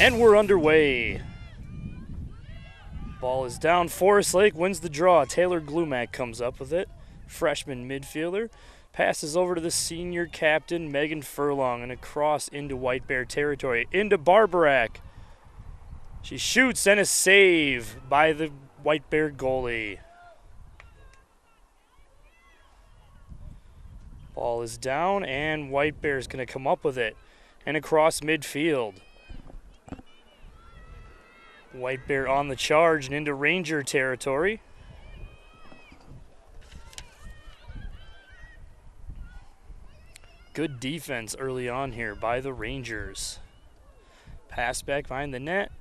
And we're underway. Ball is down. Forest Lake wins the draw. Taylor Glumack comes up with it. Freshman midfielder. Passes over to the senior captain, Megan Furlong, and across into White Bear territory. Into Barbarak. She shoots and a save by the White Bear goalie. Ball is down, and White Bear is going to come up with it. And across midfield. White Bear on the charge and into Ranger territory. Good defense early on here by the Rangers. Pass back behind the net.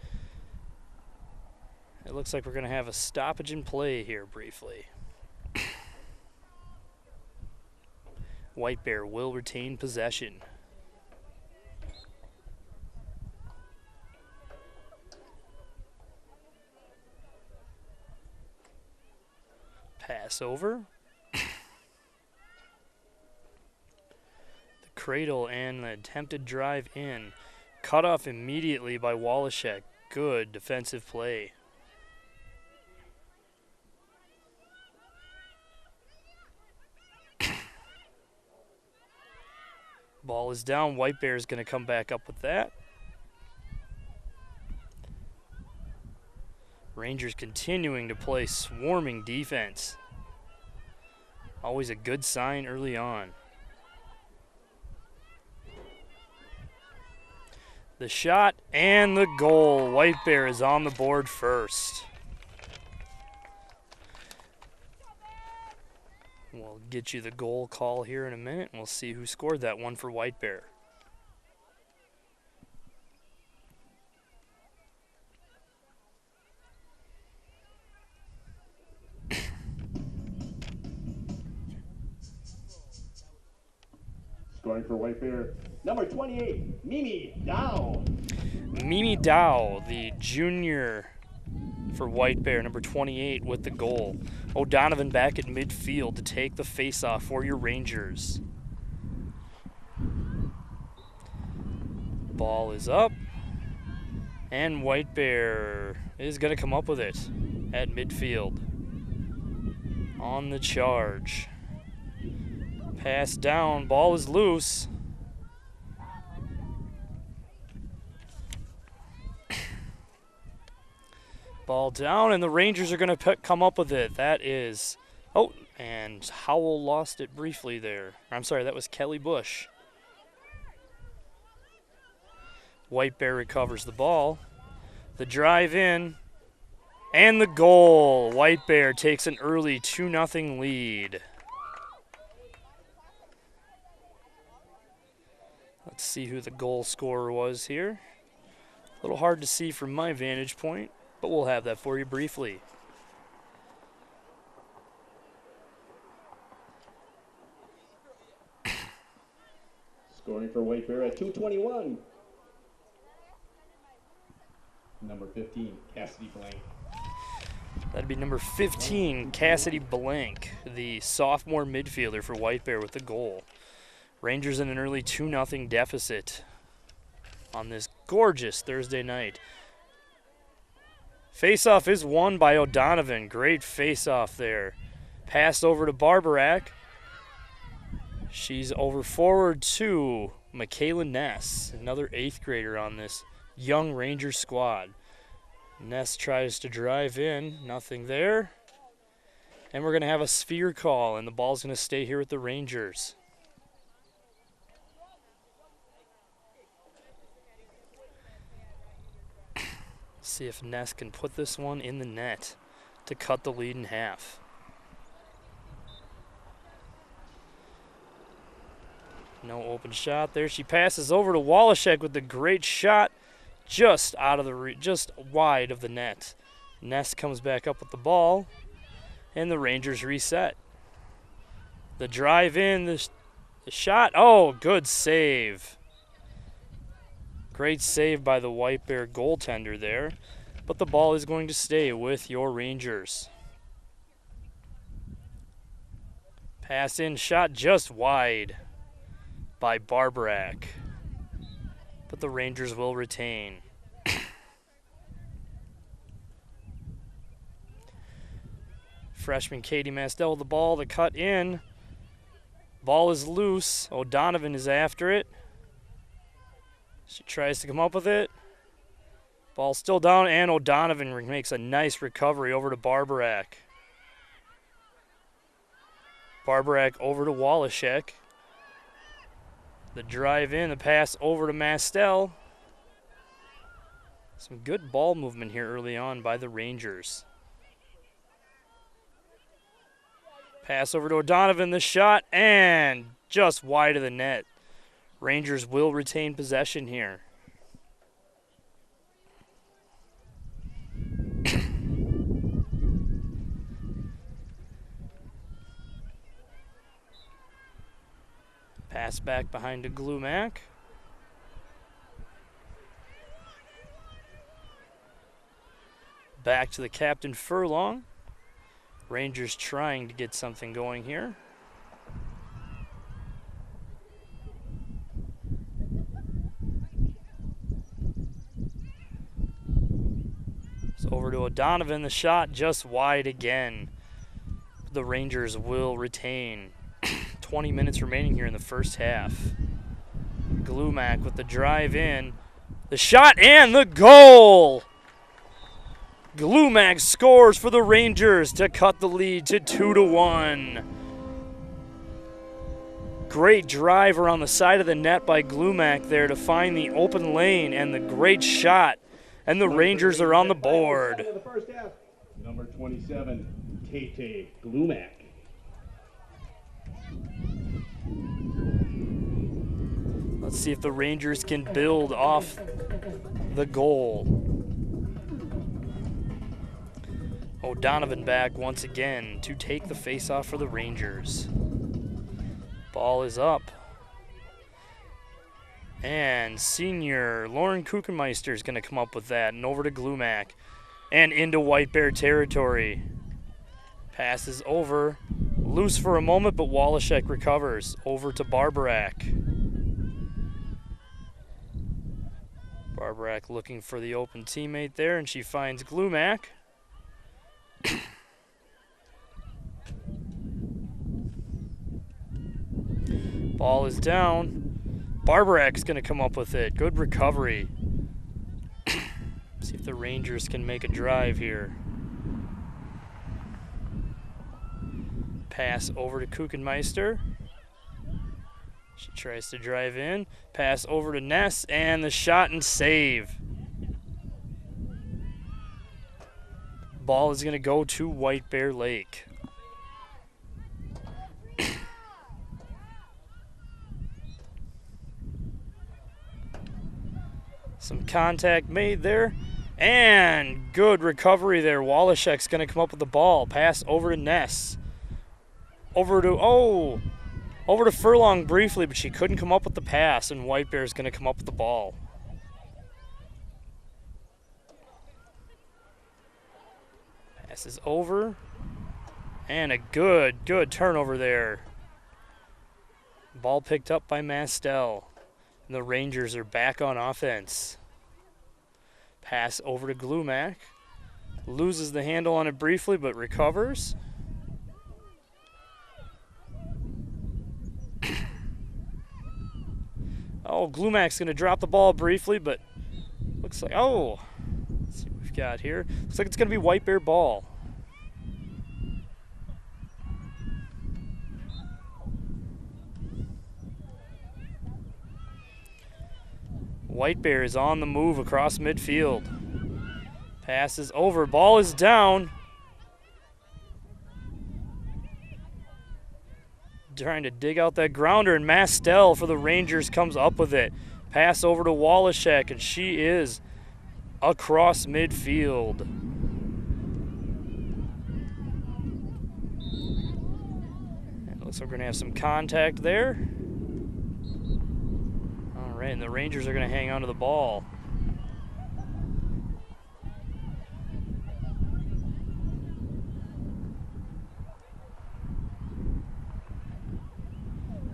It looks like we're going to have a stoppage in play here briefly. White Bear will retain possession. Pass over. The cradle and the attempted drive in. Cut off immediately by Wallachek. Good defensive play. Ball is down. White Bear is going to come back up with that. Rangers continuing to play swarming defense. Always a good sign early on. The shot and the goal. White Bear is on the board first. We'll get you the goal call here in a minute, and we'll see who scored that one for White Bear. Scoring for White Bear, number 28, Mimi Dow. Mimi Dow, the junior for White Bear, number 28 with the goal. O'Donovan back at midfield to take the face-off for your Rangers. Ball is up, and White Bear is going to come up with it at midfield. On the charge. Pass down, ball is loose. Ball down, and the Rangers are going to come up with it. That is, oh, and Howell lost it briefly there. I'm sorry, that was Kelly Bush. White Bear recovers the ball. The drive in, and the goal. White Bear takes an early 2-0 lead. Let's see who the goal scorer was here. A little hard to see from my vantage point, but we'll have that for you briefly. Scoring for White Bear at 2:21. Number 15, Cassidy Blank. That'd be number 15, Cassidy Blank, the sophomore midfielder for White Bear with the goal. Rangers in an early 2-0 deficit on this gorgeous Thursday night. Face-off is won by O'Donovan. Great face-off there. Passed over to Barbarak. She's over forward to Michaela Ness, another 8th grader on this young Ranger squad. Ness tries to drive in. Nothing there. And we're going to have a sphere call, and the ball's going to stay here with the Rangers. See if Ness can put this one in the net to cut the lead in half. No open shot there. She passes over to Wallachek with the great shot, just out of the just wide of the net. Ness comes back up with the ball, and the Rangers reset. The drive in, the shot. Oh, good save. Great save by the White Bear goaltender there, but the ball is going to stay with your Rangers. Pass in, shot just wide by Barbarak, but the Rangers will retain. Freshman Katie Mastel with the ball, the cut in. Ball is loose. O'Donovan is after it. She tries to come up with it. Ball still down, and O'Donovan makes a nice recovery over to Barbarak. Barbarak over to Wallachek. The drive in, the pass over to Mastel. Some good ball movement here early on by the Rangers. Pass over to O'Donovan, the shot, and just wide of the net. Rangers will retain possession here. Pass back behind to Glumac. Back to the captain Furlong. Rangers trying to get something going here. It's over to O'Donovan, the shot just wide again. The Rangers will retain. 20 minutes remaining here in the first half. Glumac with the drive in. The shot and the goal! Glumac scores for the Rangers to cut the lead to 2-1. Great drive around the side of the net by Glumac there to find the open lane, and the great shot. And the Rangers are on the board. Number 27, Tate Glumac. Let's see if the Rangers can build off the goal. O'Donovan back once again to take the faceoff for the Rangers. Ball is up. And senior Lauren Kuchenmeister is going to come up with that. And over to Glumac. And into White Bear territory. Passes over. Loose for a moment, but Wallachek recovers. Over to Barbarak. Barbarak looking for the open teammate there, and she finds Glumac. Ball is down. Barbarak's going to come up with it. Good recovery. See if the Rangers can make a drive here. Pass over to Kuchenmeister. She tries to drive in. Pass over to Ness, and the shot and save. Ball is going to go to White Bear Lake. Some contact made there. And good recovery there. Wallachek's going to come up with the ball. Pass over to Ness. Over to Furlong briefly, but she couldn't come up with the pass, and White Bear's going to come up with the ball. Pass is over. And a good turnover there. Ball picked up by Mastel. And the Rangers are back on offense. Pass over to Glumac. Loses the handle on it briefly, but recovers. Oh, Glumac's going to drop the ball briefly, but looks like, let's see what we've got here. Looks like it's going to be White Bear ball. White Bear is on the move across midfield. Pass is over. Ball is down. Trying to dig out that grounder, and Mastel for the Rangers comes up with it. Pass over to Wallachek, and she is across midfield. And it looks like we're going to have some contact there. All right, and the Rangers are going to hang on to the ball.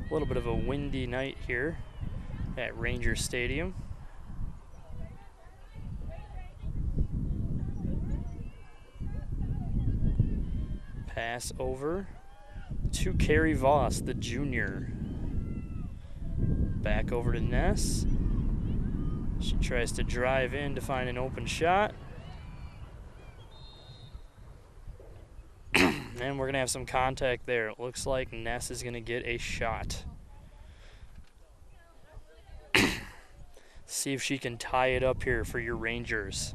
A little bit of a windy night here at Ranger Stadium. Pass over to Carrie Voss, the junior. Back over to Ness. She tries to drive in to find an open shot. And we're going to have some contact there. It looks like Ness is going to get a shot. See if she can tie it up here for your Rangers.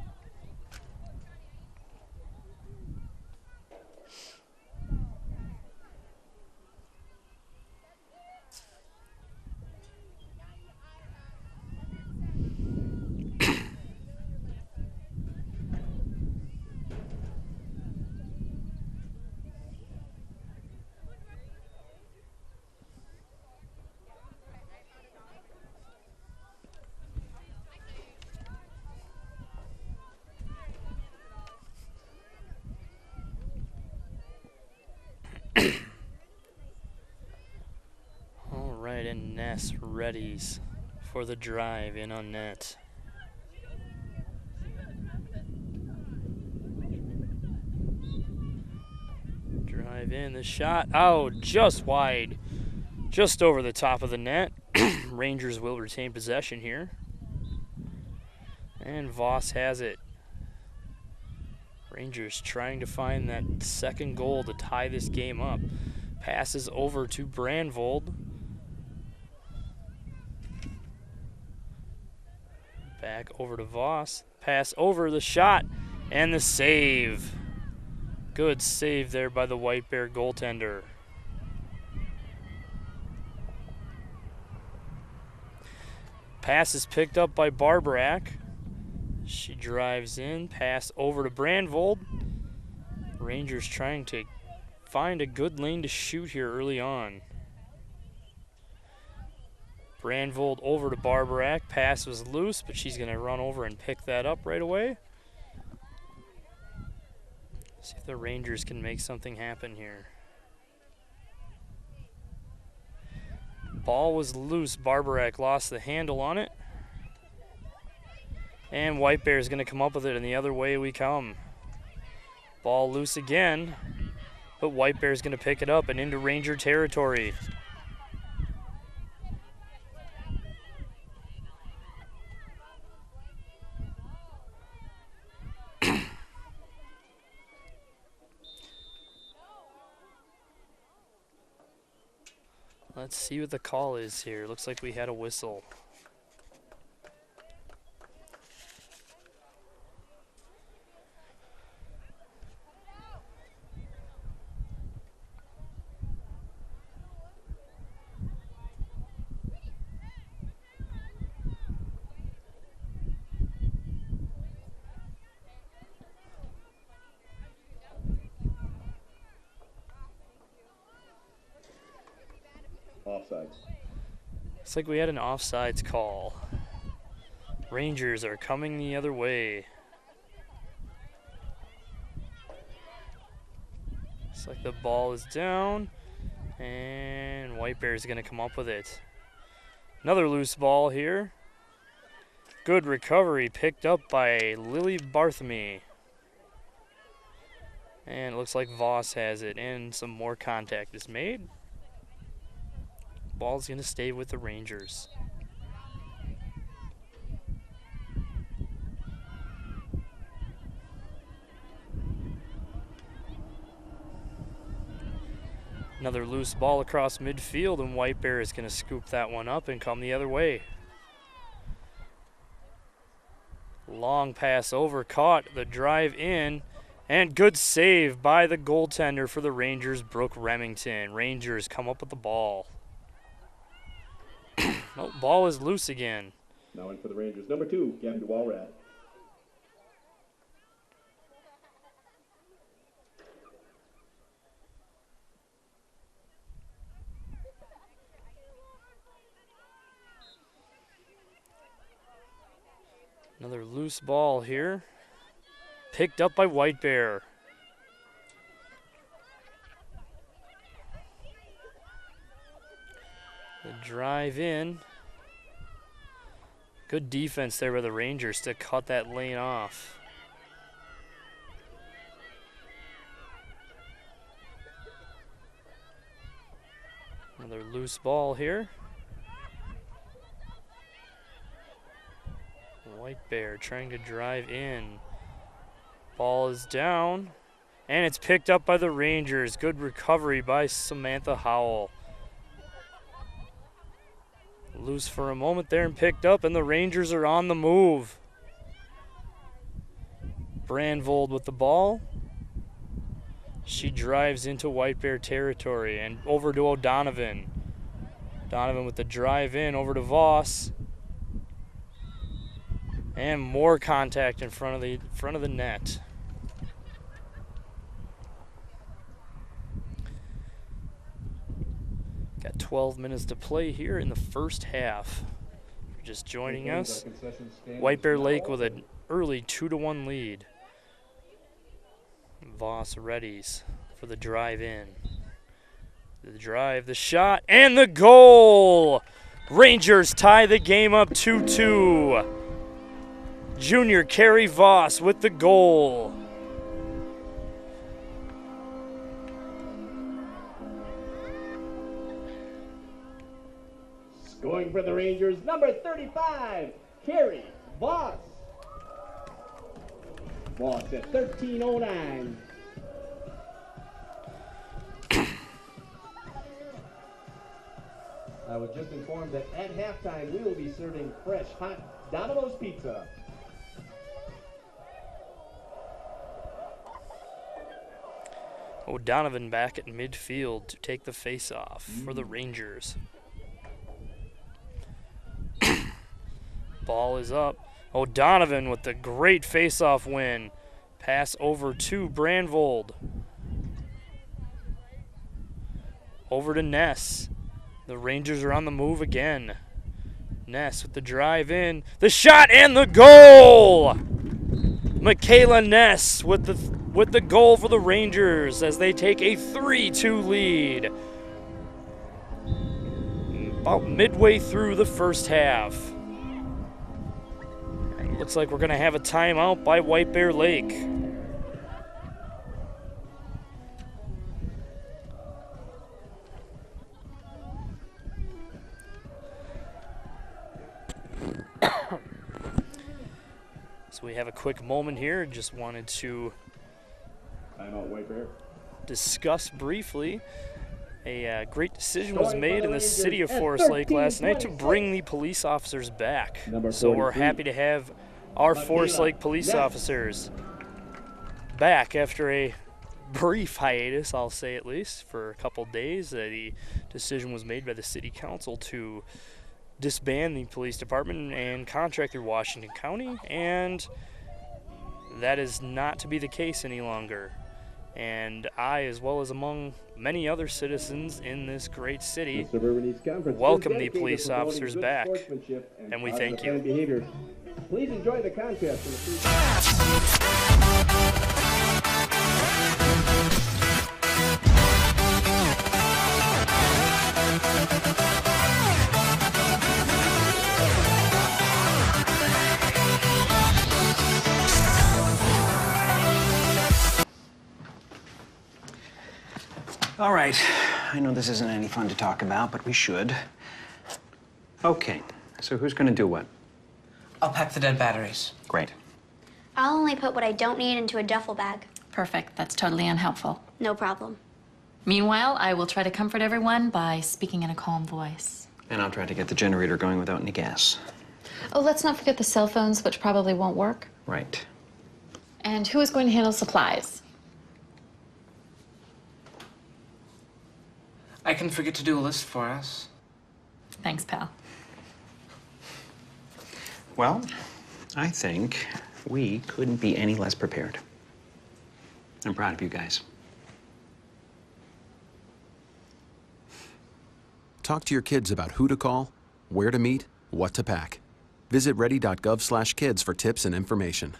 All right, and Ness readies for the drive in on net. Drive in, the shot, oh, just wide, just over the top of the net. Rangers will retain possession here. And Voss has it. Rangers trying to find that second goal to tie this game up. Passes over to Brandvold. Back over to Voss. Pass over, the shot, and the save. Good save there by the White Bear goaltender. Pass is picked up by Barbarak. She drives in, pass over to Brandvold. Rangers trying to find a good lane to shoot here early on. Brandvold over to Barbarak. Pass was loose, but she's going to run over and pick that up right away. See if the Rangers can make something happen here. Ball was loose. Barbarak lost the handle on it. And White Bear is going to come up with it, and the other way we come. Ball loose again, but White Bear is going to pick it up and into Ranger territory. Let's see what the call is here. Looks like we had a whistle. Offsides. Looks like we had an offsides call. Rangers are coming the other way. Looks like the ball is down, and White Bear is going to come up with it. Another loose ball here. Good recovery picked up by Lily Barthamy. And it looks like Voss has it, and some more contact is made. Ball's going to stay with the Rangers. Another loose ball across midfield, and White Bear is going to scoop that one up and come the other way. Long pass over, caught, the drive in, and good save by the goaltender for the Rangers, Brooke Remington. Rangers come up with the ball. Oh, ball is loose again. Now in for the Rangers. Number 2, Gabby Walrat. Another loose ball here. Picked up by White Bear. The drive in. Good defense there by the Rangers to cut that lane off. Another loose ball here. White Bear trying to drive in. Ball is down, and it's picked up by the Rangers. Good recovery by Samantha Howell. Loose for a moment there and picked up, and the Rangers are on the move. Brandvold with the ball. She drives into White Bear territory and over to O'Donovan. Donovan with the drive in over to Voss. And more contact in front of the net. Got 12 minutes to play here in the first half. If you're just joining us, White Bear Lake with an early 2-1 lead. Voss readies for the drive in. The drive, the shot, and the goal! Rangers tie the game up 2-2. Junior Carrie Voss with the goal. Scoring for the Rangers, number 35, Carrie Voss. Voss at 13:09. I was just informed that at halftime we will be serving fresh, hot Domino's pizza. O'Donovan back at midfield to take the face-off for the Rangers. Ball is up. O'Donovan with the great face-off win. Pass over to Brandvold. Over to Ness. The Rangers are on the move again. Ness with the drive in. The shot and the goal! Michaela Ness with the goal for the Rangers as they take a 3-2 lead. About midway through the first half. And it looks like we're going to have a timeout by White Bear Lake. So we have a quick moment here. Just wanted to discuss briefly a great decision was made in the city of Forest Lake last night to bring the police officers back. So we're happy to have our Forest Lake police officers back after a brief hiatus, I'll say at least, for a couple days. The decision was made by the city council to disband the police department and contract through Washington County, and that is not to be the case any longer. And I, as well as among many other citizens in this great city, welcome the police officers back, and we thank you. Please enjoy the contest. All right, I know this isn't any fun to talk about, but we should. Okay, so who's gonna do what? I'll pack the dead batteries. Great. I'll only put what I don't need into a duffel bag. Perfect. That's totally unhelpful. No problem. Meanwhile, I will try to comfort everyone by speaking in a calm voice. And I'll try to get the generator going without any gas. Oh, let's not forget the cell phones, which probably won't work. Right. And who is going to handle supplies? I can forget to do a list for us. Thanks, pal. Well, I think we couldn't be any less prepared. I'm proud of you guys. Talk to your kids about who to call, where to meet, what to pack. Visit ready.gov/kids for tips and information.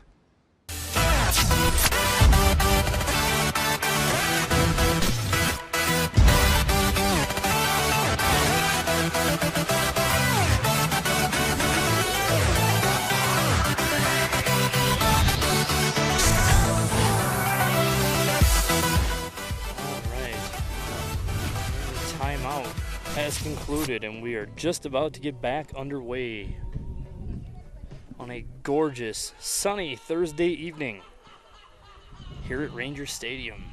has concluded, and we are just about to get back underway on a gorgeous, sunny Thursday evening here at Ranger Stadium.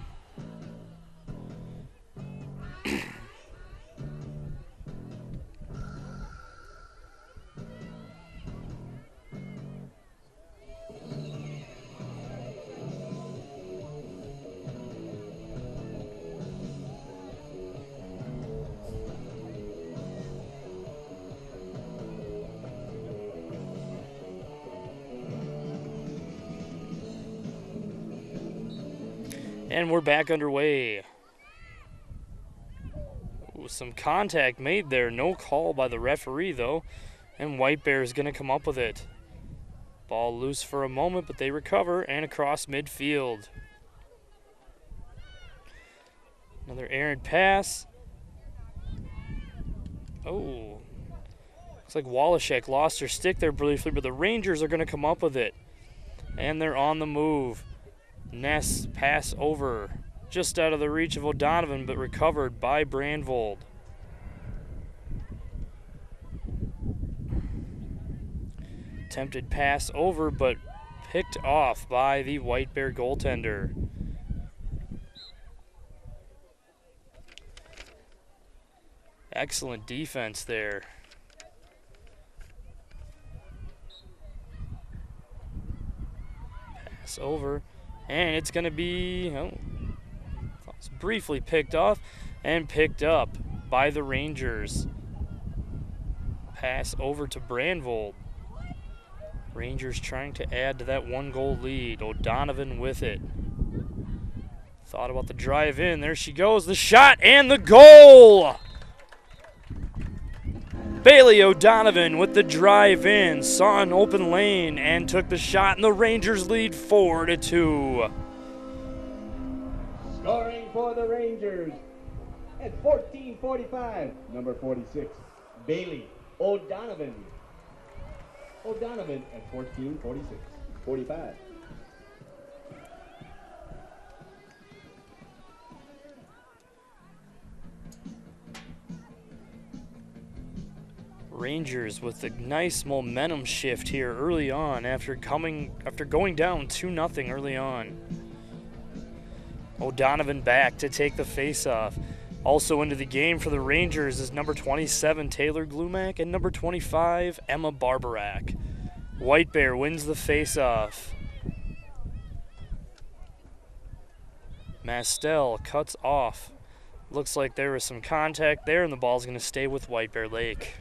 And we're back underway. Ooh, some contact made there. No call by the referee, though. And White Bear is going to come up with it. Ball loose for a moment, but they recover and across midfield. Another errant pass. Oh. Looks like Wallachek lost her stick there briefly, but the Rangers are going to come up with it. And they're on the move. Ness pass over, just out of the reach of O'Donovan, but recovered by Brandvold. Attempted pass over, but picked off by the White Bear goaltender. Excellent defense there. Pass over. And it's going to be it's briefly picked off and picked up by the Rangers. Pass over to Brandvold. Rangers trying to add to that 1-goal lead. O'Donovan with it. Thought about the drive in. There she goes. The shot and the goal! Bailey O'Donovan with the drive in, saw an open lane and took the shot, and the Rangers lead 4-2. Scoring for the Rangers at 14:45, number 46, Bailey O'Donovan. O'Donovan at 14:45. Rangers with a nice momentum shift here early on after going down 2-0 early on. O'Donovan back to take the face-off. Also into the game for the Rangers is number 27, Taylor Glumack, and number 25, Emma Barbarak. White Bear wins the face-off. Mastel cuts off. Looks like there was some contact there, and the ball's going to stay with White Bear Lake.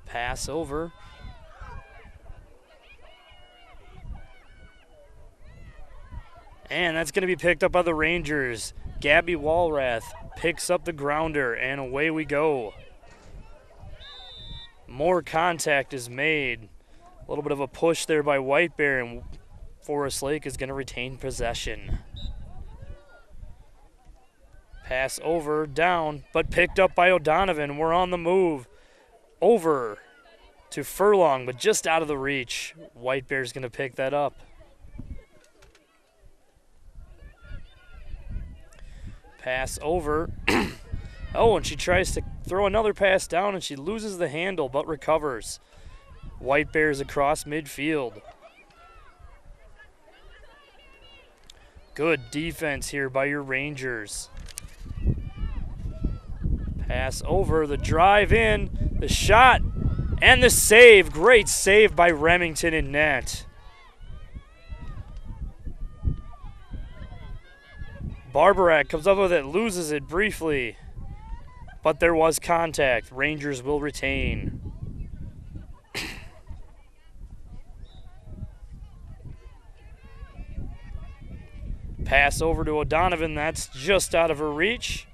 Pass over. And that's going to be picked up by the Rangers. Gabby Walrath picks up the grounder, and away we go. More contact is made. A little bit of a push there by White Bear, and Forest Lake is going to retain possession. Pass over, down, but picked up by O'Donovan. We're on the move. Over to Furlong, but just out of the reach. White Bear's going to pick that up. Pass over. Oh, and she tries to throw another pass down, and she loses the handle, but recovers. White Bears across midfield. Good defense here by your Rangers. Pass over, the drive in, the shot, and the save. Great save by Remington in net. Barbarak comes up with it, loses it briefly, but there was contact. Rangers will retain. Pass over to O'Donovan, that's just out of her reach.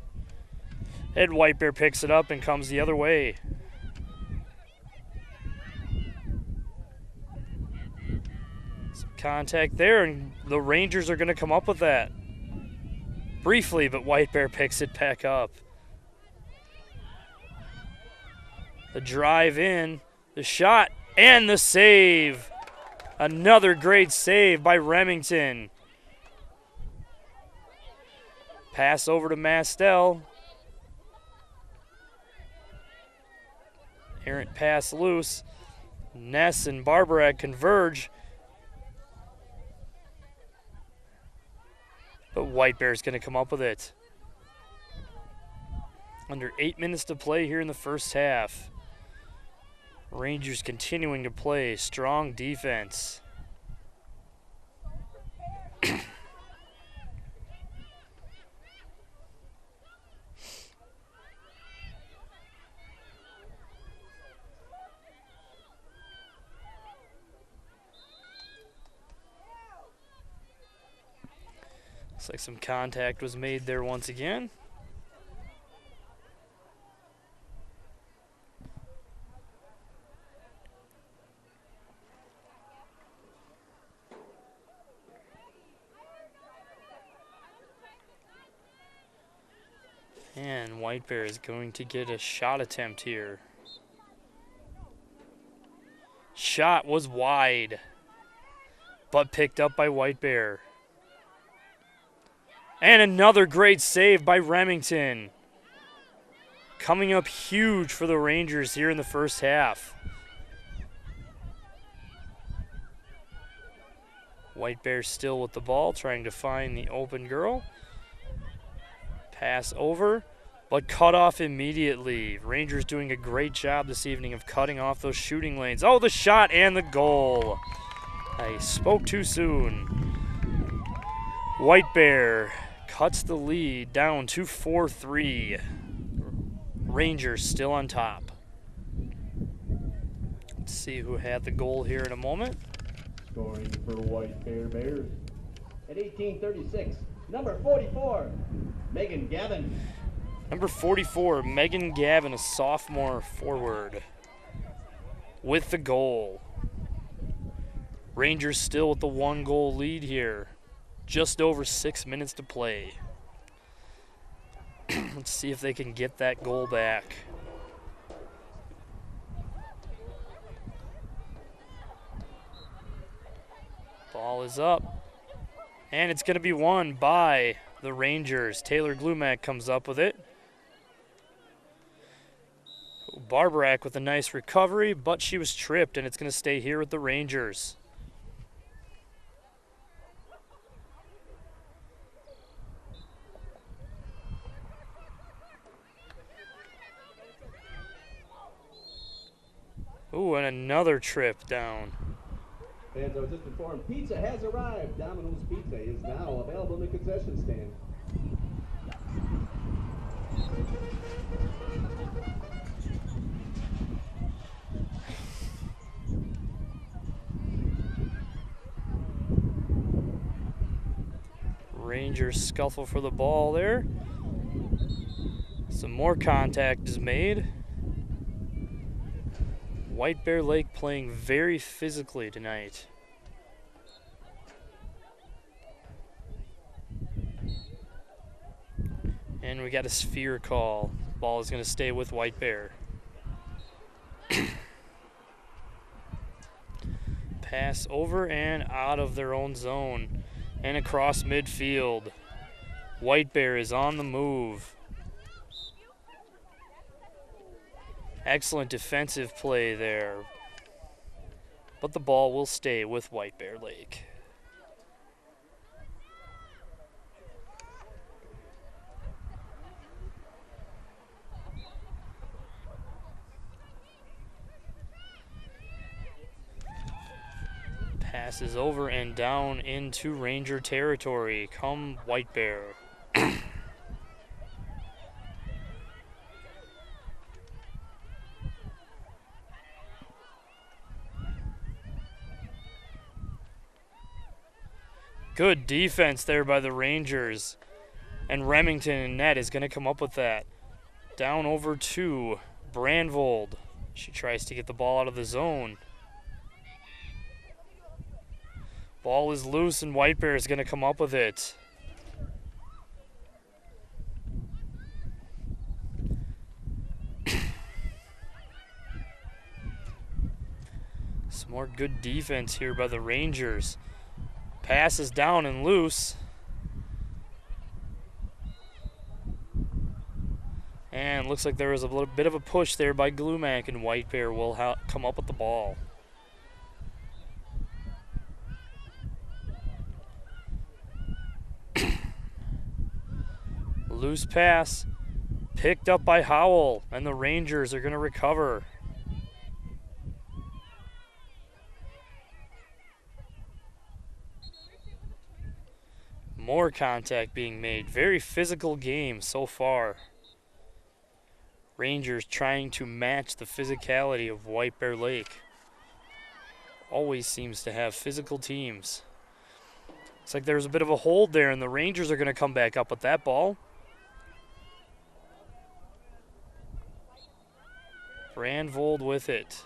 And White Bear picks it up and comes the other way. Some contact there, and the Rangers are going to come up with that. Briefly, but White Bear picks it back up. The drive in, the shot, and the save. Another great save by Remington. Pass over to Mastel. Errant pass loose. Ness and Barbarak converge. But White Bear's going to come up with it. Under 8 minutes to play here in the first half. Rangers continuing to play strong defense. Looks like some contact was made there once again. And White Bear is going to get a shot attempt here. Shot was wide, but picked up by White Bear. And another great save by Remington. Coming up huge for the Rangers here in the first half. White Bear still with the ball, trying to find the open girl. Pass over, but cut off immediately. Rangers doing a great job this evening of cutting off those shooting lanes. Oh, the shot and the goal. I spoke too soon. White Bear cuts the lead down to 4-3. Rangers still on top. Let's see who had the goal here in a moment. Scoring for White Bear Bears. At 18:36, number 44, Megan Gavin. Number 44, Megan Gavin, a sophomore forward, with the goal. Rangers still with the 1-goal lead here. Just over 6 minutes to play. Let's see if they can get that goal back. Ball is up. And it's going to be won by the Rangers. Taylor Glumac comes up with it. Barbarak with a nice recovery, but she was tripped, and it's going to stay here with the Rangers. Ooh, and another trip down. Fans, I was just informed, pizza has arrived. Domino's Pizza is now available in the concession stand. Rangers scuffle for the ball there. Some more contact is made. White Bear Lake playing very physically tonight. And we got a sphere call. Ball is going to stay with White Bear. Pass over and out of their own zone and across midfield. White Bear is on the move. Excellent defensive play there. But the ball will stay with White Bear Lake. Passes over and down into Ranger territory. Come White Bear. Good defense there by the Rangers. And Remington in net is going to come up with that. Down over to Brandvold. She tries to get the ball out of the zone. Ball is loose and White Bear is going to come up with it. Some more good defense here by the Rangers. Pass is down and loose. And looks like there was a little bit of a push there by Glumac, and White Bear will come up with the ball. Loose pass picked up by Howell, and the Rangers are going to recover. More contact being made. Very physical game so far. Rangers trying to match the physicality of White Bear Lake. Always seems to have physical teams. Looks like there's a bit of a hold there, and the Rangers are going to come back up with that ball. Brandvold with it.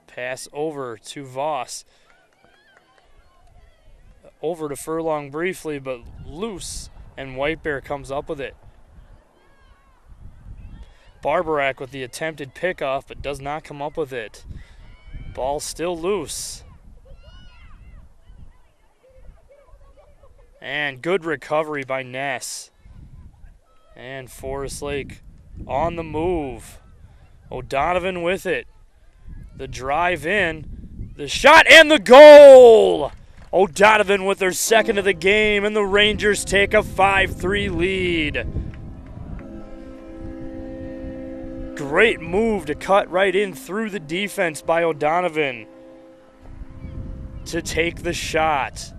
Pass over to Voss. Over to Furlong briefly, but loose, and White Bear comes up with it. Barbarak with the attempted pickoff, but does not come up with it. Ball still loose. And good recovery by Ness. And Forest Lake on the move. O'Donovan with it. The drive in. The shot and the goal! O'Donovan with their second of the game, and the Rangers take a 5-3 lead. Great move to cut right in through the defense by O'Donovan to take the shot.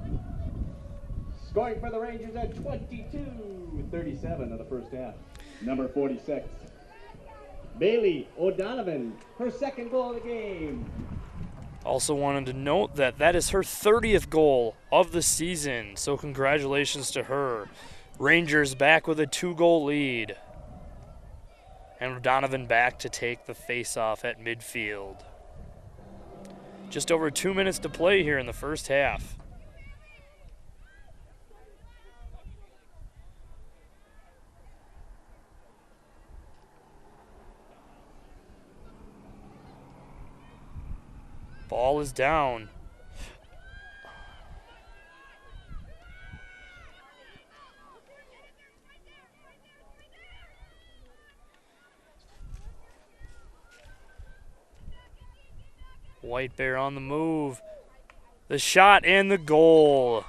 Scoring for the Rangers at 22-37 of the first half. Number 46, Bailey O'Donovan, her second goal of the game. Also wanted to note that that is her 30th goal of the season, so congratulations to her. Rangers back with a 2-goal lead. And O'Donovan back to take the face-off at midfield. Just over 2 minutes to play here in the first half. Ball is down. White Bear on the move. The shot and the goal.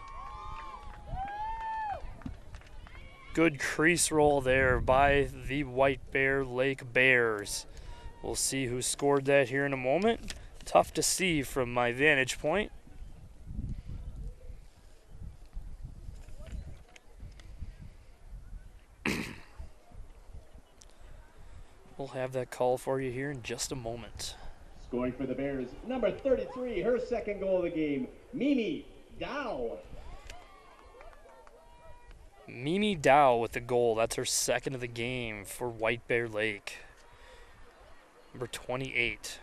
Good crease roll there by the White Bear Lake Bears. We'll see who scored that here in a moment. Tough to see from my vantage point. We'll have that call for you here in just a moment. Scoring for the Bears, number 33, her second goal of the game, Mimi Dow. Mimi Dow with the goal. That's her second of the game for White Bear Lake. Number 28.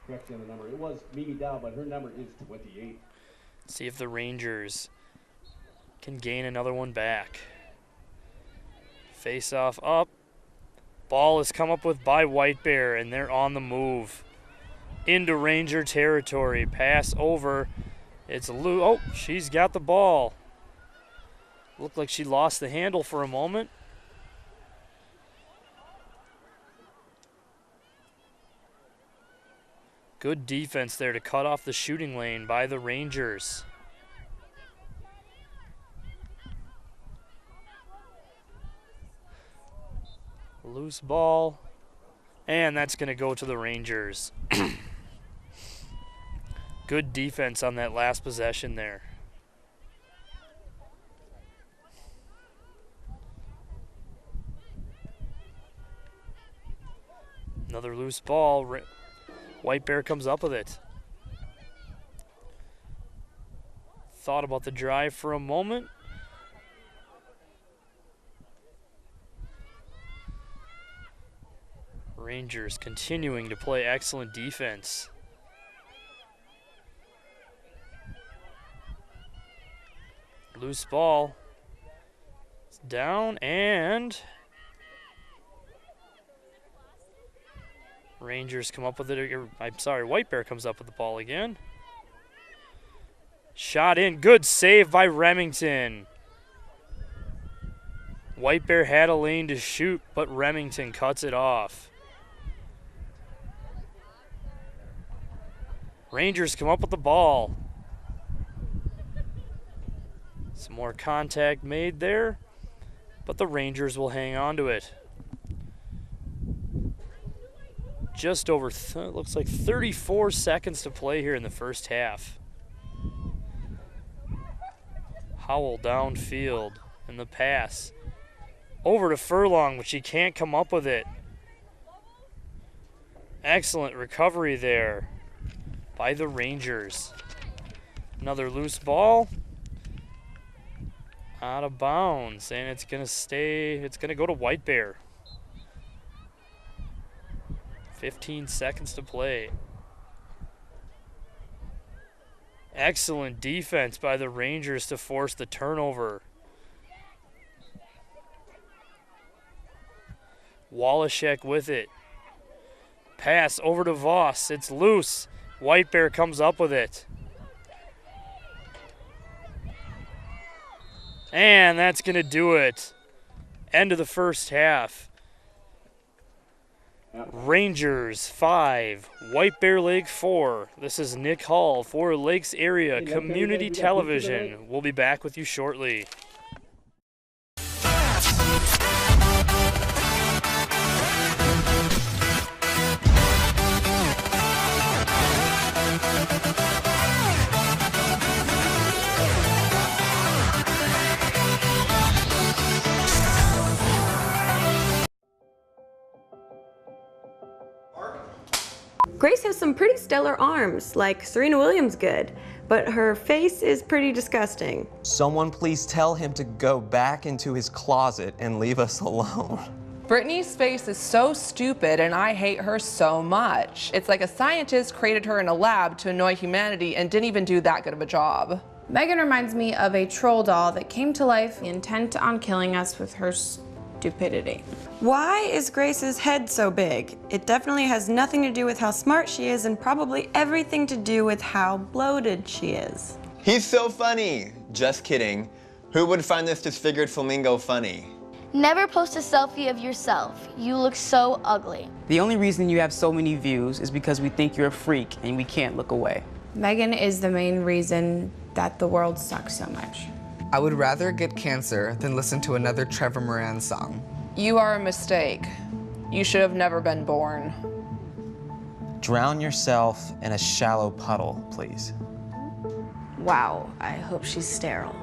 Correction on the number. It was Mimi Dow, but her number is 28. See if the Rangers can gain another one back. Face off up. Ball is come up with by White Bear, and they're on the move. Into Ranger territory. Pass over. It's Lou. Oh, she's got the ball. Looked like she lost the handle for a moment. Good defense there to cut off the shooting lane by the Rangers. Loose ball. And that's going to go to the Rangers. Good defense on that last possession there. Another loose ball. White Bear comes up with it. Thought about the drive for a moment. Rangers continuing to play excellent defense. Loose ball. It's down and Rangers come up with it. I'm sorry, White Bear comes up with the ball again. Shot in. Good save by Remington. White Bear had a lane to shoot, but Remington cuts it off. Rangers come up with the ball. Some more contact made there, but the Rangers will hang on to it. Just over, looks like 34 seconds to play here in the first half. Howell downfield in the pass. Over to Furlong, but she can't come up with it. Excellent recovery there by the Rangers. Another loose ball. Out of bounds, and it's going to go to White Bear. 15 seconds to play. Excellent defense by the Rangers to force the turnover. Wallachek with it. Pass over to Voss. It's loose. White Bear comes up with it. And that's going to do it. End of the first half. Rangers 5, White Bear Lake 4. This is Nick Hall for Lakes Area Community Television. We'll be back with you shortly. Grace has some pretty stellar arms, like Serena Williams good, but her face is pretty disgusting. Someone please tell him to go back into his closet and leave us alone. Brittany's face is so stupid and I hate her so much. It's like a scientist created her in a lab to annoy humanity and didn't even do that good of a job. Megan reminds me of a troll doll that came to life intent on killing us with her stupidity. Why is Grace's head so big? It definitely has nothing to do with how smart she is and probably everything to do with how bloated she is. He's so funny. Just kidding. Who would find this disfigured flamingo funny? Never post a selfie of yourself. You look so ugly. The only reason you have so many views is because we think you're a freak and we can't look away. Megan is the main reason that the world sucks so much. I would rather get cancer than listen to another Trevor Moran song. You are a mistake. You should have never been born. Drown yourself in a shallow puddle, please. Wow, I hope she's sterile.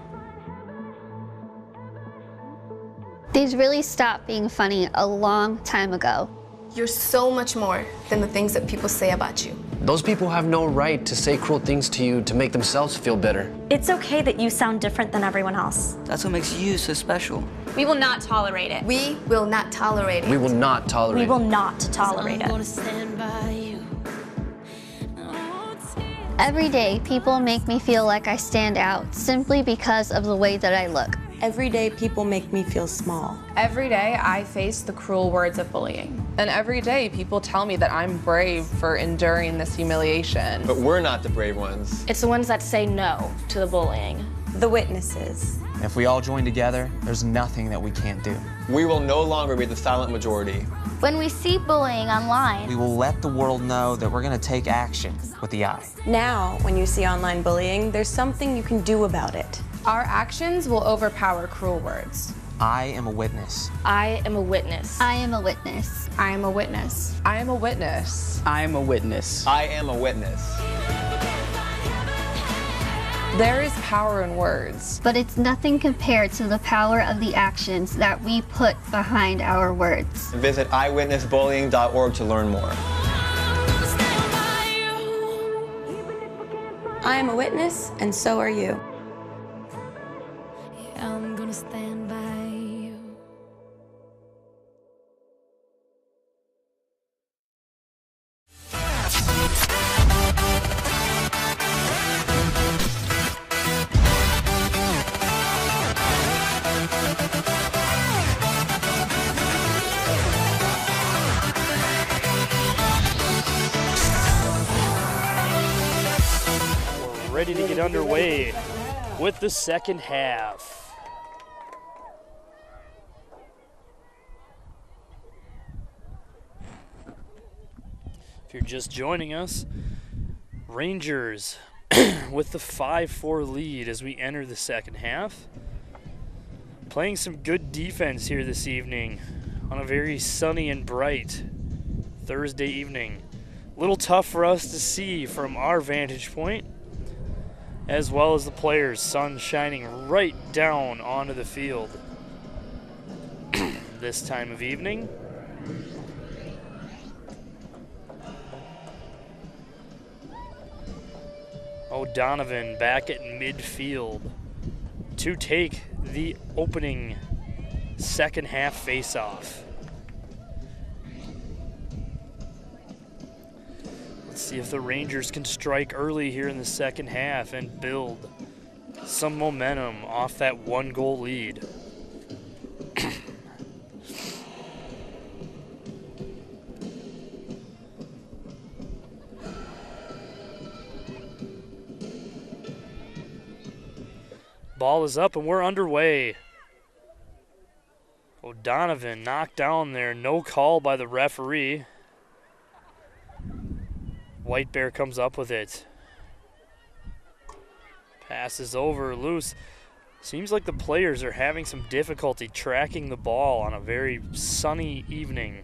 These really stopped being funny a long time ago. You're so much more than the things that people say about you. Those people have no right to say cruel things to you to make themselves feel better. It's okay that you sound different than everyone else. That's what makes you so special. We will not tolerate it. We will not tolerate it. We will not tolerate it. We will not tolerate it. Every day, people make me feel like I stand out simply because of the way that I look. Every day, people make me feel small. Every day, I face the cruel words of bullying. And every day, people tell me that I'm brave for enduring this humiliation. But we're not the brave ones. It's the ones that say no to the bullying. The witnesses. If we all join together, there's nothing that we can't do. We will no longer be the silent majority. When we see bullying online, We will let the world know that we're going to take action with the I. Now, when you see online bullying, there's something you can do about it. Our actions will overpower cruel words. I am a witness. I am a witness. I am a witness. I am a witness. I am a witness. I am a witness. I am a witness. There is power in words. But it's nothing compared to the power of the actions that we put behind our words. Visit eyewitnessbullying.org to learn more. I am a witness, and so are you. I'm gonna stand by you. We're ready to get underway with the second half. If you're just joining us, Rangers with the 5-4 lead as we enter the second half. Playing some good defense here this evening on a very sunny and bright Thursday evening. A little tough for us to see from our vantage point, as well as the players. Sun shining right down onto the field this time of evening. O'Donovan back at midfield to take the opening second half face-off. Let's see if the Rangers can strike early here in the second half and build some momentum off that 1-goal lead. Ball is up and we're underway. O'Donovan knocked down there, no call by the referee. White Bear comes up with it. Passes over, loose. Seems like the players are having some difficulty tracking the ball on a very sunny evening.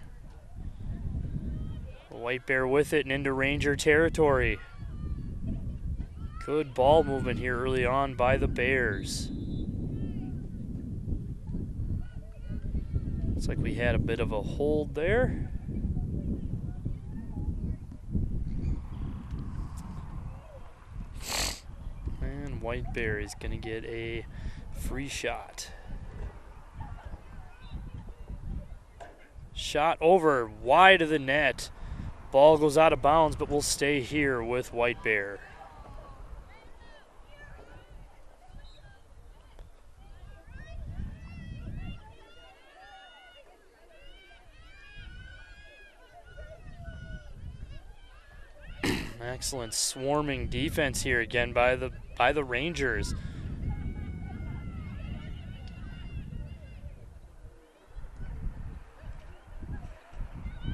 White Bear with it and into Ranger territory. Good ball movement here early on by the Bears. Looks like we had a bit of a hold there. And White Bear is going to get a free shot. Shot over wide of the net. Ball goes out of bounds, but will stay here with White Bear. Excellent swarming defense here again by the Rangers.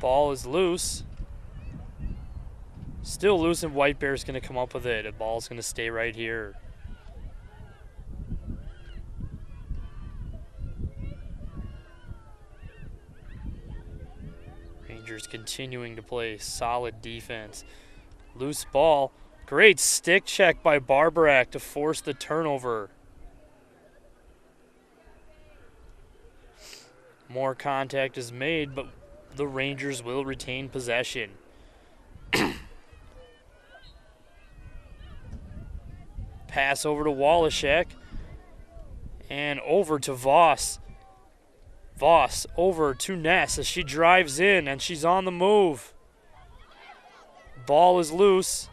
Ball is loose. Still loose, and White Bear's going to come up with it. The ball's going to stay right here. Rangers continuing to play solid defense. Loose ball. Great stick check by Barbarak to force the turnover. More contact is made, but the Rangers will retain possession. Pass over to Wallachek and over to Voss. Voss over to Ness as she drives in and she's on the move. Ball is loose.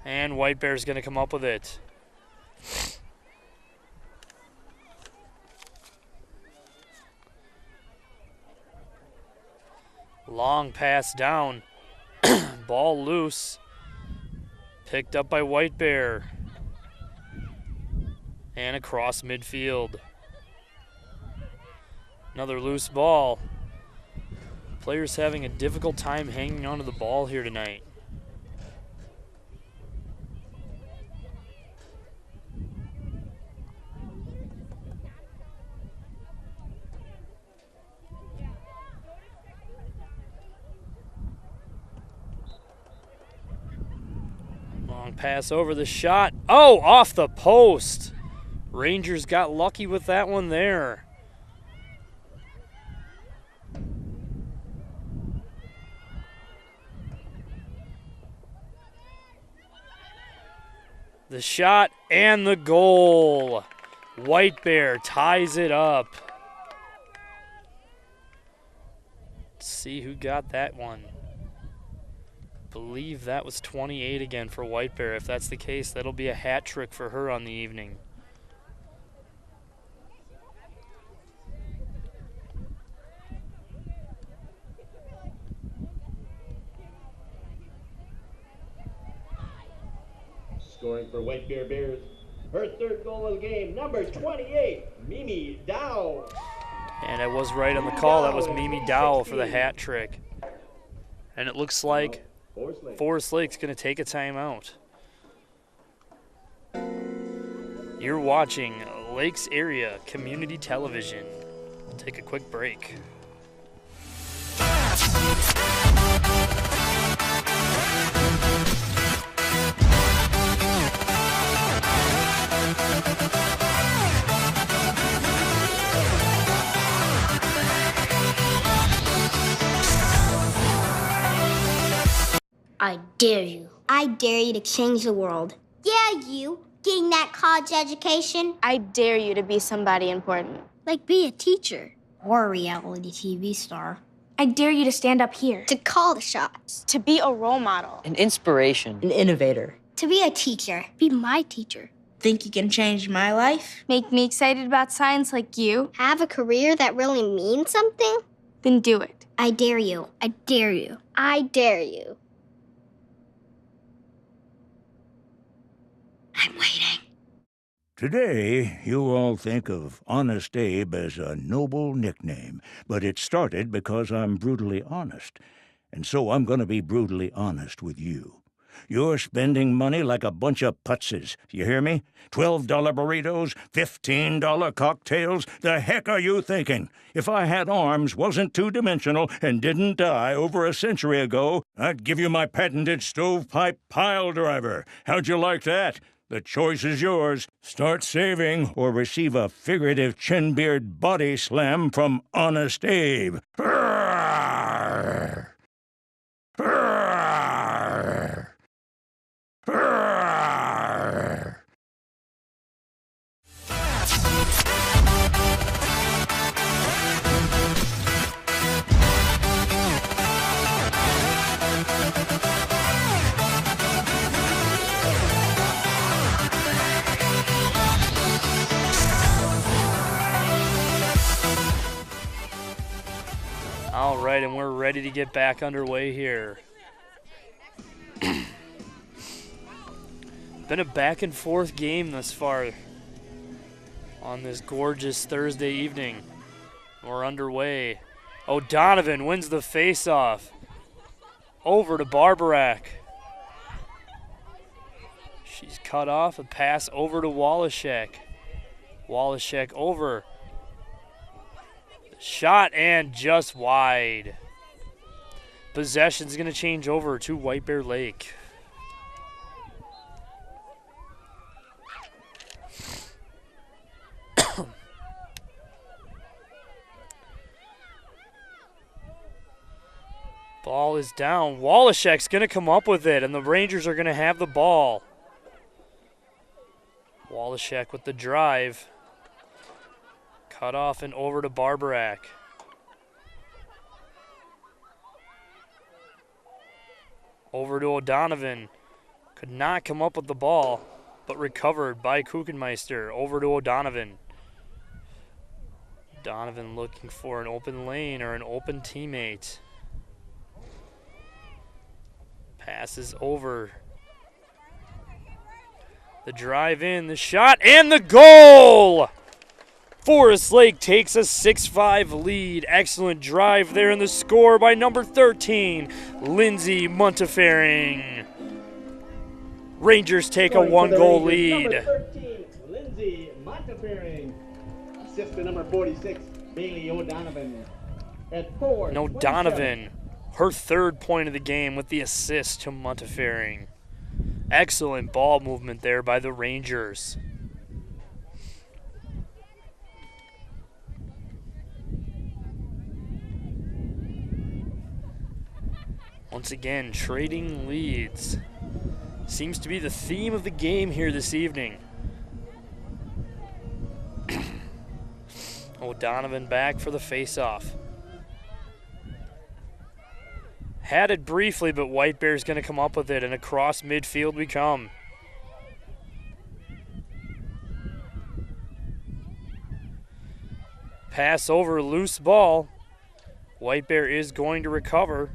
And White Bear's going to come up with it. Long pass down. Ball loose. Picked up by White Bear. And across midfield. Another loose ball. Players having a difficult time hanging onto the ball here tonight. Long pass over the shot. Oh, off the post. Rangers got lucky with that one there. The shot and the goal. White Bear ties it up. Let's see who got that one. Believe that was 28 again for White Bear. If that's the case, that'll be a hat trick for her on the evening. Scoring for White Bear Bears, her third goal of the game, number 28, Mimi Dow. And I was right on the call. That was Mimi Dowell for the hat trick. And it looks like Forest Lake's going to take a timeout. You're watching Lakes Area Community Television. We'll take a quick break. I dare you. I dare you to change the world. Yeah, you. Getting that college education. I dare you to be somebody important. Like be a teacher. Or a reality TV star. I dare you to stand up here. To call the shots. To be a role model. An inspiration. An innovator. To be a teacher. Be my teacher. Think you can change my life? Make me excited about science like you. Have a career that really means something? Then do it. I dare you. I dare you. I dare you. I'm waiting. Today, you all think of Honest Abe as a noble nickname, but it started because I'm brutally honest. And so I'm going to be brutally honest with you. You're spending money like a bunch of putzes. You hear me? $12 burritos, $15 cocktails. The heck are you thinking? If I had arms, wasn't two-dimensional, and didn't die over a century ago, I'd give you my patented stovepipe pile driver. How'd you like that? The choice is yours. Start saving or receive a figurative chin-beard body slam from Honest Abe. Roar! Roar! Roar! All right, and we're ready to get back underway here. Been a back and forth game thus far on this gorgeous Thursday evening. We're underway. O'Donovan wins the face-off. Over to Barbarak. She's cut off. A pass over to Wallachek. Wallachek over. Shot and just wide. Possession's going to change over to White Bear Lake. Ball is down. Wallachek's going to come up with it, and the Rangers are going to have the ball. Wallachek with the drive. Cut off and over to Barbarak. Over to O'Donovan. Could not come up with the ball, but recovered by Kuchenmeister. Over to O'Donovan. Donovan looking for an open lane or an open teammate. Passes over. The drive in, the shot, and the goal! Forest Lake takes a 6-5 lead. Excellent drive there in the score by number 13, Lindsay Montefiering. Rangers take a one-goal lead. Number 13, Lindsay Montefiering. Assist to number 46, Bailey O'Donovan. At 4. And O'Donovan, her third point of the game with the assist to Montefiering. Excellent ball movement there by the Rangers. Once again, trading leads. Seems to be the theme of the game here this evening. O'Donovan back for the face-off. Had it briefly, but White Bear's going to come up with it, and across midfield we come. Pass over, loose ball. White Bear is going to recover.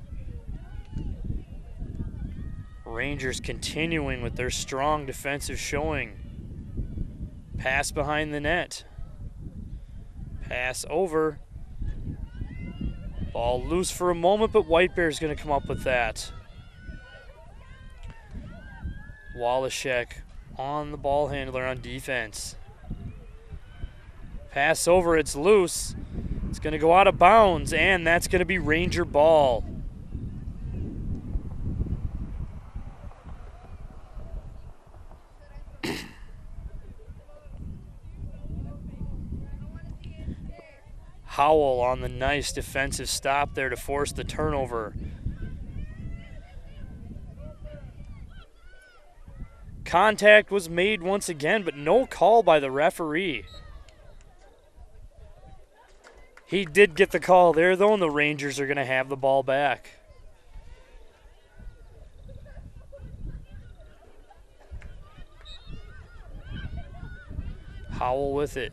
Rangers continuing with their strong defensive showing. Pass behind the net. Pass over. Ball loose for a moment, but White Bear's going to come up with that. Wallachek on the ball handler on defense. Pass over, it's loose. It's going to go out of bounds, and that's going to be Ranger ball. Howell on the nice defensive stop there to force the turnover. Contact was made once again, but no call by the referee. He did get the call there, though, and the Rangers are going to have the ball back. Howell with it.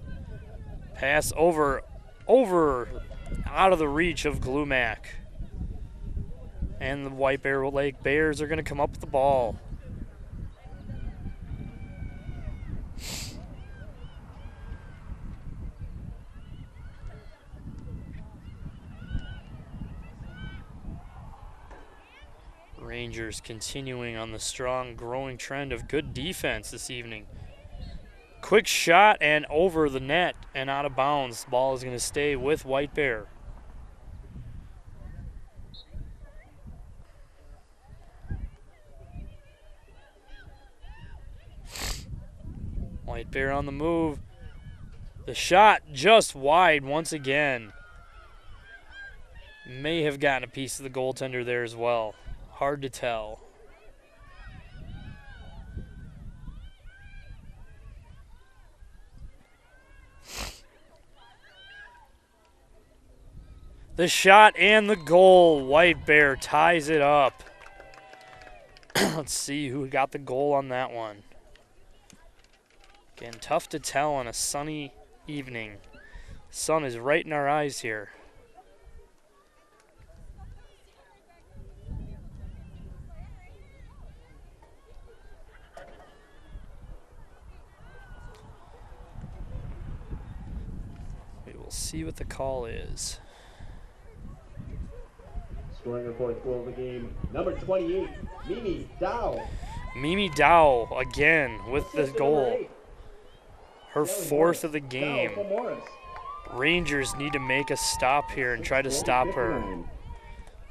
Pass over, out of the reach of Glumac. And the White Bear Lake Bears are going to come up with the ball. Rangers continuing on the strong, growing trend of good defense this evening. Quick shot and over the net and out of bounds. Ball is going to stay with White Bear. White Bear on the move. The shot just wide once again. May have gotten a piece of the goaltender there as well. Hard to tell. The shot and the goal. White Bear ties it up. Let's see who got the goal on that one. Again, tough to tell on a sunny evening. Sun is right in our eyes here. We will see what the call is. Scoring her fourth goal of the game, number 28, Mimi Dow. Mimi Dow again with the goal. Her fourth of the game. Rangers need to make a stop here and try to stop her.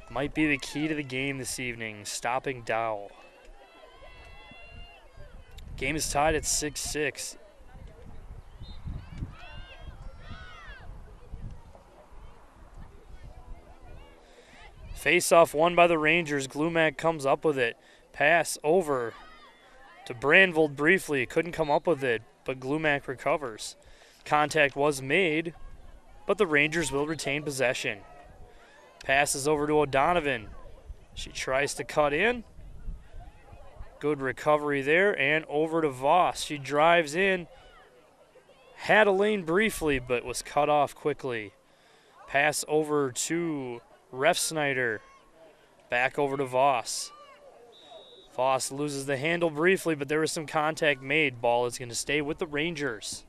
Might be the key to the game this evening, stopping Dow. Game is tied at 6-6. Face-off won by the Rangers. Glumac comes up with it. Pass over to Brandvold briefly. Couldn't come up with it, but Glumac recovers. Contact was made, but the Rangers will retain possession. Passes over to O'Donovan. She tries to cut in. Good recovery there, and over to Voss. She drives in. Had a lane briefly, but was cut off quickly. Pass over to Refsnyder. Back over to Voss. Voss loses the handle briefly, but there was some contact made. Ball is going to stay with the Rangers.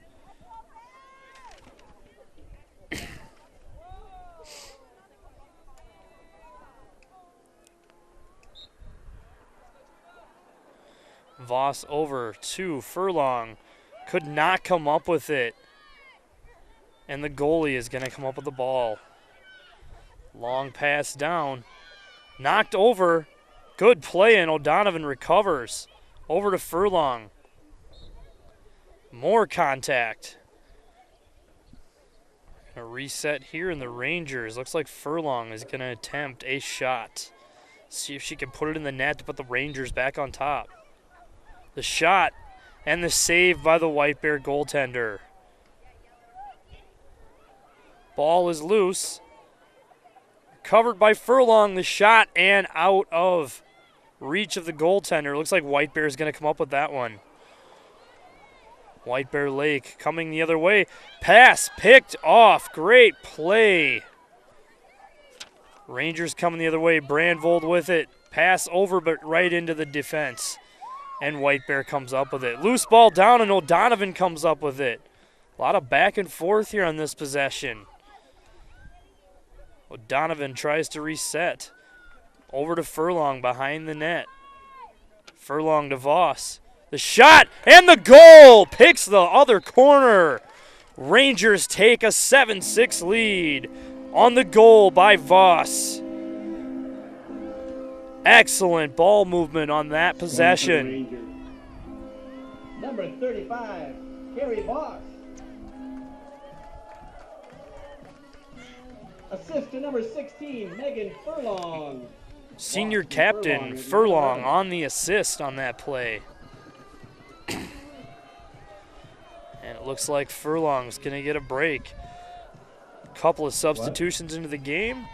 Voss over to Furlong. Could not come up with it. And the goalie is going to come up with the ball. Long pass down. Knocked over. Good play, and O'Donovan recovers. Over to Furlong. More contact. A reset here in the Rangers. Looks like Furlong is going to attempt a shot. See if she can put it in the net to put the Rangers back on top. The shot and the save by the White Bear goaltender. Ball is loose. Covered by Furlong, the shot and out of reach of the goaltender. Looks like White Bear is going to come up with that one. White Bear Lake coming the other way. Pass picked off. Great play. Rangers coming the other way. Brandvold with it. Pass over but right into the defense. And White Bear comes up with it. Loose ball down and O'Donovan comes up with it. A lot of back and forth here on this possession. O'Donovan tries to reset. Over to Furlong behind the net. Furlong to Voss. The shot and the goal picks the other corner. Rangers take a 7-6 lead on the goal by Voss. Excellent ball movement on that possession. Number 35, Gary Voss. Assist to number 16, Megan Furlong. Senior captain Furlong on the assist on that play. And it looks like Furlong's going to get a break. A couple of substitutions into the game.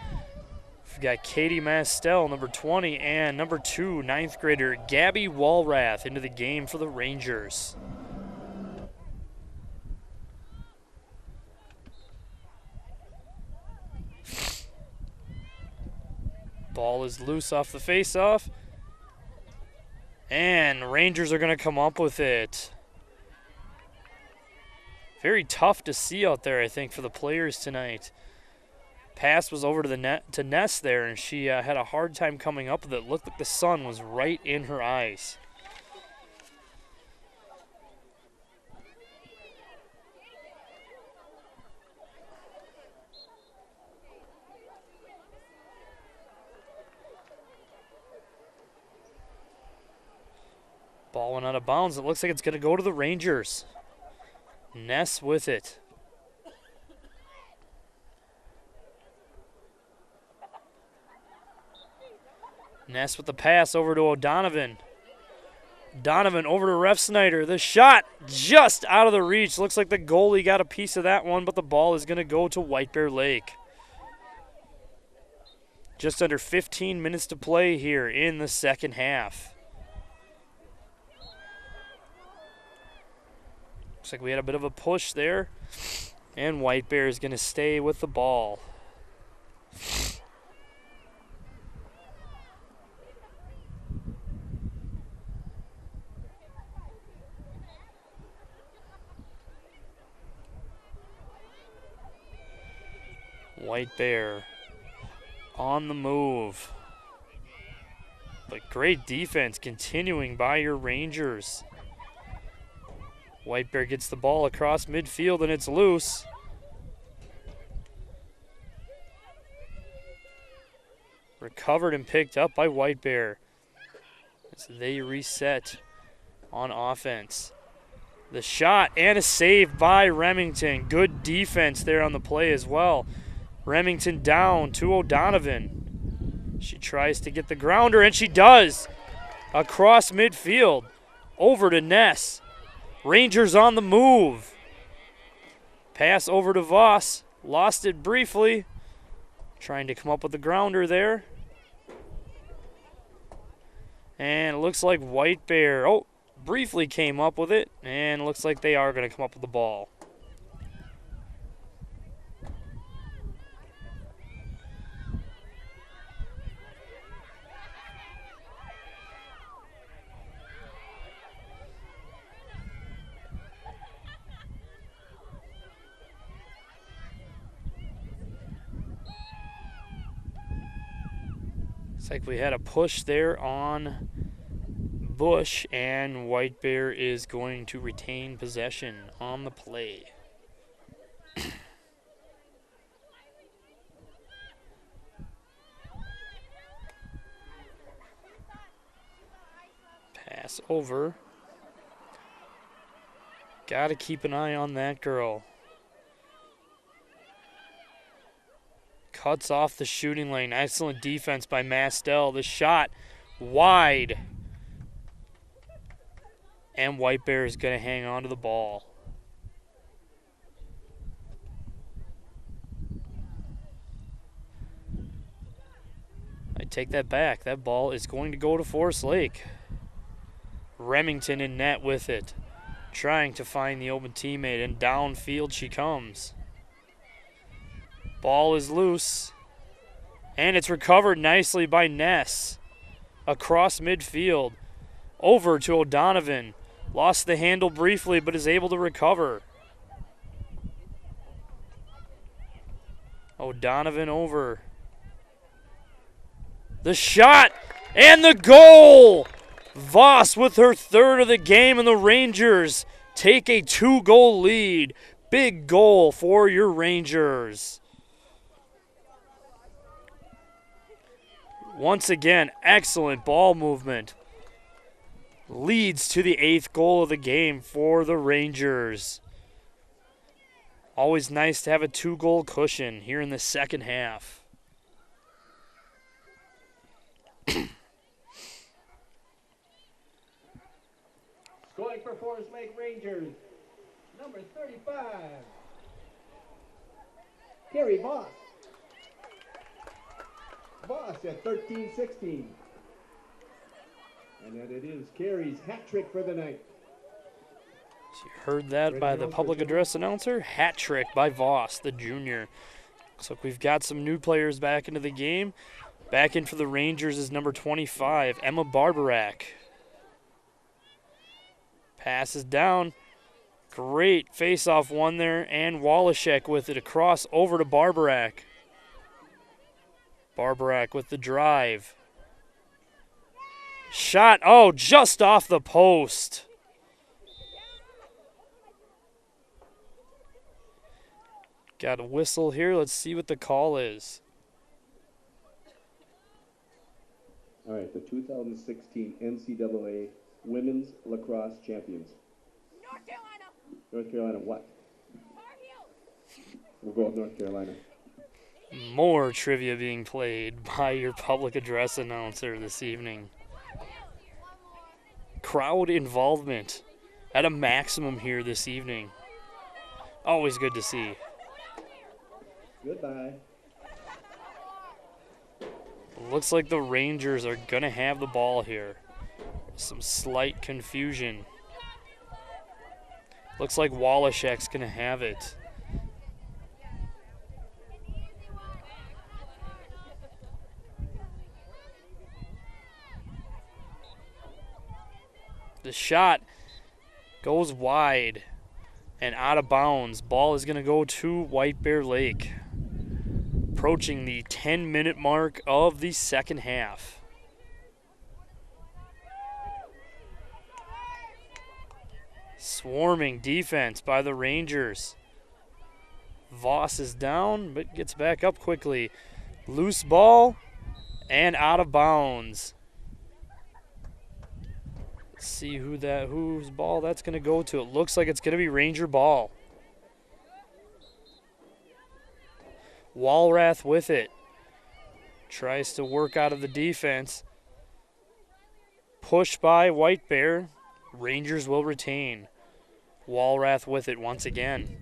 We've got Katie Mastel, number 20, and number 2, 9th grader Gabby Walrath into the game for the Rangers. Ball is loose off the face-off. And Rangers are going to come up with it. Very tough to see out there, I think, for the players tonight. Pass was over to the net to Ness there, and she had a hard time coming up with it. Looked like the sun was right in her eyes. Ball went out of bounds. It looks like it's going to go to the Rangers. Ness with it. Ness with the pass over to O'Donovan. Donovan over to Ref Snyder. The shot just out of the reach. Looks like the goalie got a piece of that one, but the ball is going to go to White Bear Lake. Just under 15 minutes to play here in the second half. Looks like we had a bit of a push there, and White Bear is going to stay with the ball. White Bear on the move. But great defense continuing by your Rangers. White Bear gets the ball across midfield and it's loose. Recovered and picked up by White Bear as they reset on offense. The shot and a save by Remington. Good defense there on the play as well. Remington down to O'Donovan. She tries to get the grounder and she does. Across midfield. Over to Ness. Rangers on the move. Pass over to Voss. Lost it briefly. Trying to come up with the grounder there. And it looks like White Bear, briefly came up with it. And it looks like they are going to come up with the ball. Like we had a push there on Bush, and White Bear is going to retain possession on the play. Pass over. Got to keep an eye on that girl. Cuts off the shooting lane. Excellent defense by Mastel. The shot wide. And White Bear is going to hang on to the ball. I take that back. That ball is going to go to Forest Lake. Remington in net with it. Trying to find the open teammate, and downfield she comes. Ball is loose, and it's recovered nicely by Ness. Across midfield, over to O'Donovan. Lost the handle briefly, but is able to recover. O'Donovan over. The shot and the goal! Voss with her third of the game, and the Rangers take a 2-goal lead. Big goal for your Rangers. Once again, excellent ball movement. Leads to the 8th goal of the game for the Rangers. Always nice to have a 2-goal cushion here in the second half. Scoring for Forest Lake Rangers, number 35, Carrie Voss. Voss at 13-16. And then it is Carrie's hat trick for the night. So you heard that by the public address announcer. Hat trick by Voss, the junior. Looks like we've got some new players back into the game. Back in for the Rangers is number 25, Emma Barbarak. Passes down. Great face-off one there, and Wallachek with it across over to Barbarak. Barbarak with the drive. Shot, oh, just off the post. Got a whistle here. Let's see what the call is. All right, the 2016 NCAA Women's Lacrosse Champions. North Carolina what? We'll go with North Carolina. More trivia being played by your public address announcer this evening. Crowd involvement at a maximum here this evening. Always good to see. Goodbye. Looks like the Rangers are going to have the ball here. Some slight confusion. Looks like Wallachek's going to have it. The shot goes wide and out of bounds. Ball is going to go to White Bear Lake. Approaching the 10-minute mark of the second half. Swarming defense by the Rangers. Voss is down, but gets back up quickly. Loose ball and out of bounds. Let's see whose ball that's going to go to. It looks like it's going to be Ranger ball. Walrath with it. Tries to work out of the defense. Push by White Bear. Rangers will retain. Walrath with it once again.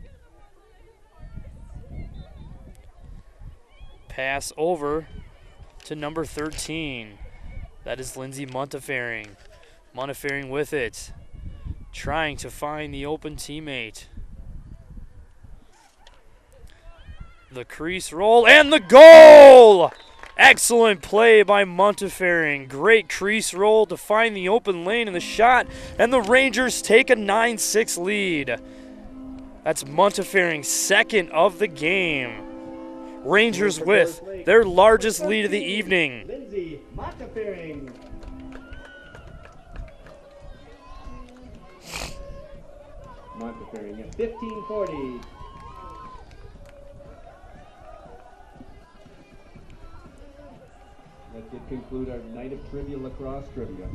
Pass over to number 13. That is Lindsay Montefiering. Montefiering with it. Trying to find the open teammate. The crease roll and the goal! Excellent play by Montefiering. Great crease roll to find the open lane in the shot, and the Rangers take a 9-6 lead. That's Montefiering's second of the game. Rangers with their largest lead of the evening. Lindsay Montefiering. Montefiering at 15:40. That did conclude our night of trivia, lacrosse trivia.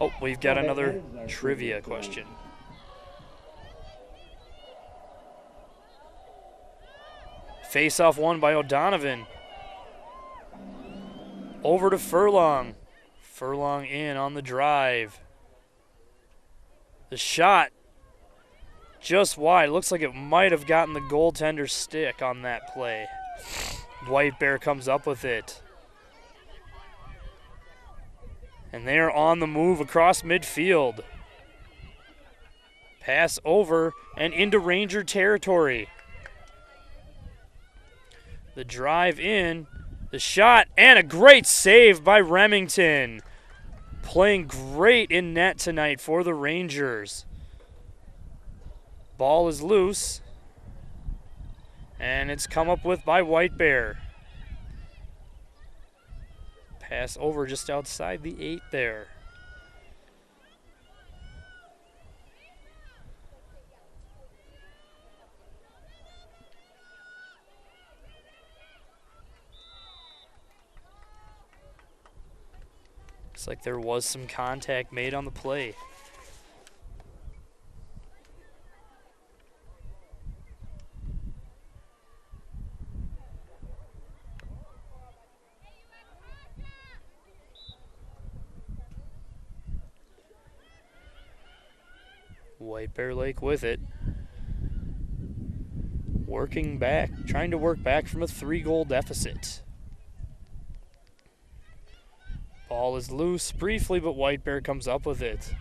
Oh, we've got another trivia question. Face-off won by O'Donovan. Over to Furlong. Furlong in on the drive. The shot just wide. Looks like it might have gotten the goaltender's stick on that play. White Bear comes up with it. And they are on the move across midfield. Pass over and into Ranger territory. The drive in, the shot, and a great save by Remington. Playing great in net tonight for the Rangers. Ball is loose. And it's come up with by White Bear. Pass over just outside the 8 there. Looks like there was some contact made on the play. White Bear Lake with it. Working back, trying to work back from a 3-goal deficit. Ball is loose briefly, but White Bear comes up with it.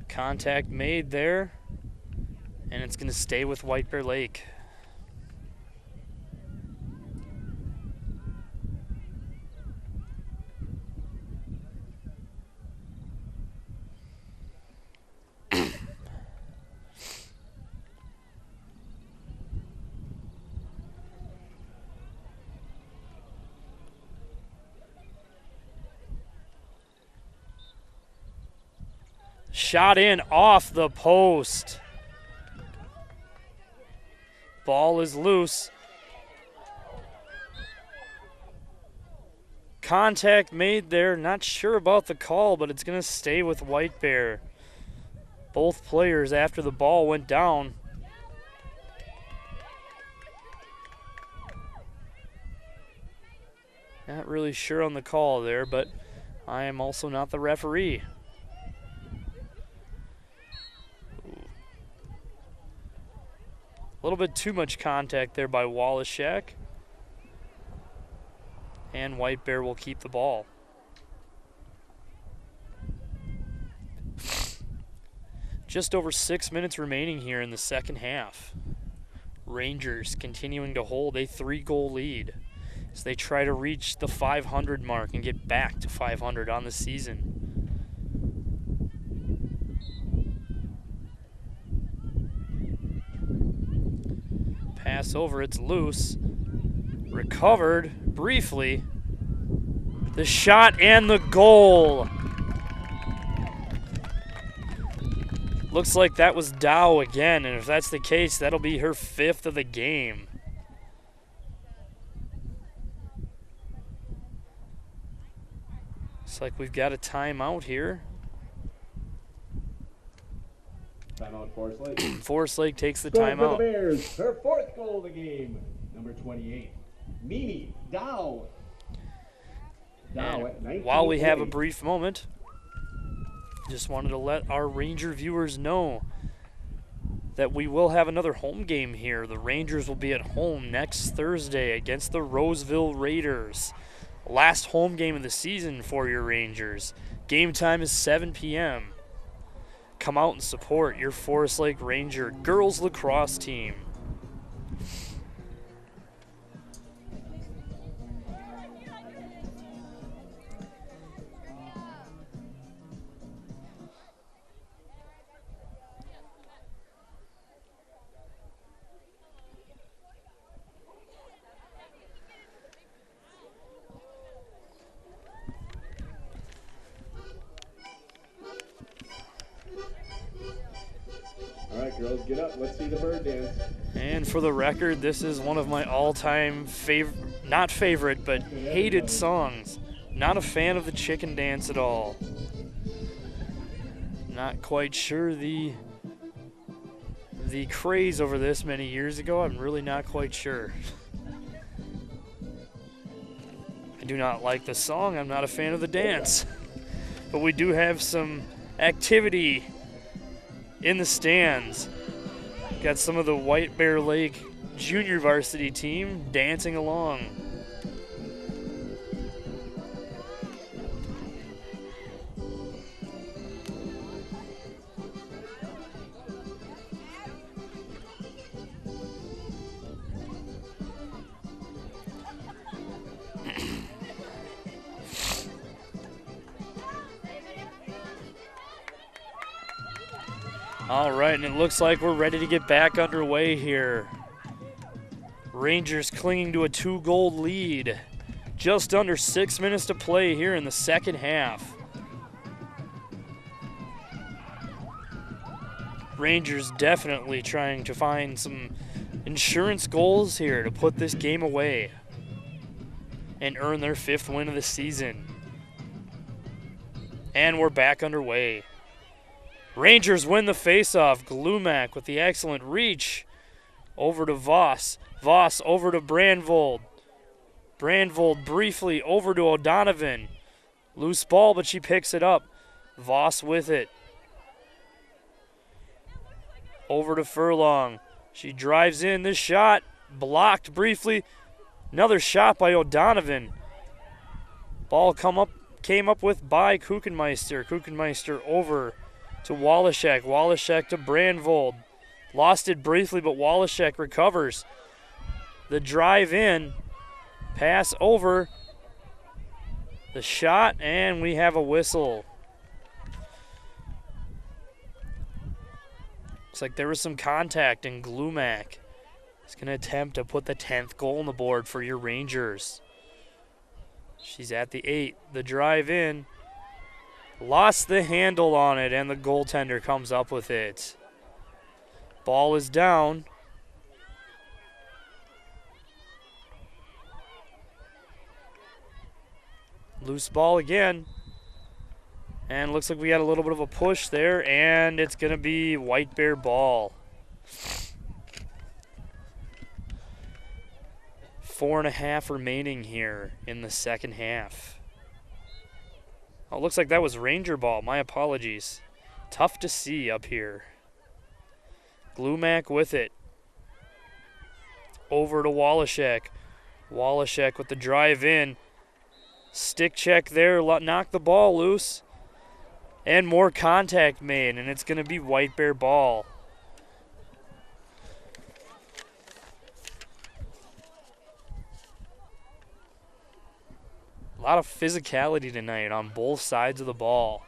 Contact made there, and it's going to stay with White Bear Lake. Shot in off the post. Ball is loose. Contact made there. Not sure about the call, but it's going to stay with White Bear. Both players, after the ball went down, not really sure on the call there, but I am also not the referee. A little bit too much contact there by Wallachek. And White Bear will keep the ball. Just over 6 minutes remaining here in the second half. Rangers continuing to hold a 3-goal lead as they try to reach the 500 mark and get back to 500 on the season. Pass over, it's loose. Recovered briefly. The shot and the goal. Looks like that was Dow again, and if that's the case, that'll be her 5th of the game. Looks like we've got a timeout here. Timeout, Forest Lake. Forest Lake takes the Scoring timeout. for the Bears, her 4th goal of the game, number 28, Mimi Dow. Dow at 19. While we have a brief moment, just wanted to let our Ranger viewers know that we will have another home game here. The Rangers will be at home next Thursday against the Roseville Raiders. Last home game of the season for your Rangers. Game time is 7 p.m. Come out and support your Forest Lake Ranger girls lacrosse team. All right, girls, get up. Let's see the bird dance. And for the record, this is one of my all-time not favorite, but hated songs. Not a fan of the chicken dance at all. Not quite sure the craze over this many years ago. I'm really not quite sure. I do not like the song. I'm not a fan of the dance. But we do have some activity in the stands. Got some of the White Bear Lake junior varsity team dancing along. All right, and it looks like we're ready to get back underway here. Rangers clinging to a 2-goal lead. Just under 6 minutes to play here in the second half. Rangers definitely trying to find some insurance goals here to put this game away and earn their 5th win of the season. And we're back underway. Rangers win the faceoff. Glumac with the excellent reach. Over to Voss. Voss over to Brandvold. Brandvold briefly over to O'Donovan. Loose ball, but she picks it up. Voss with it. Over to Furlong. She drives in. This shot blocked briefly. Another shot by O'Donovan. Ball came up with by Kuchenmeister. Kuchenmeister over to Wallachek. Wallachek to Brandvold. Lost it briefly, but Wallachek recovers. The drive in. Pass over. The shot, and we have a whistle. Looks like there was some contact, and Glumac is going to attempt to put the 10th goal on the board for your Rangers. She's at the 8. The drive in. Lost the handle on it, and the goaltender comes up with it. Ball is down. Loose ball again. And looks like we got a little bit of a push there, and it's going to be White Bear ball. 4.5 remaining here in the second half. Oh, looks like that was Ranger ball. My apologies. Tough to see up here. Glumac with it. Over to Wallachek. Wallachek with the drive in. Stick check there, knock the ball loose. And more contact made, and it's going to be White Bear ball. A lot of physicality tonight on both sides of the ball.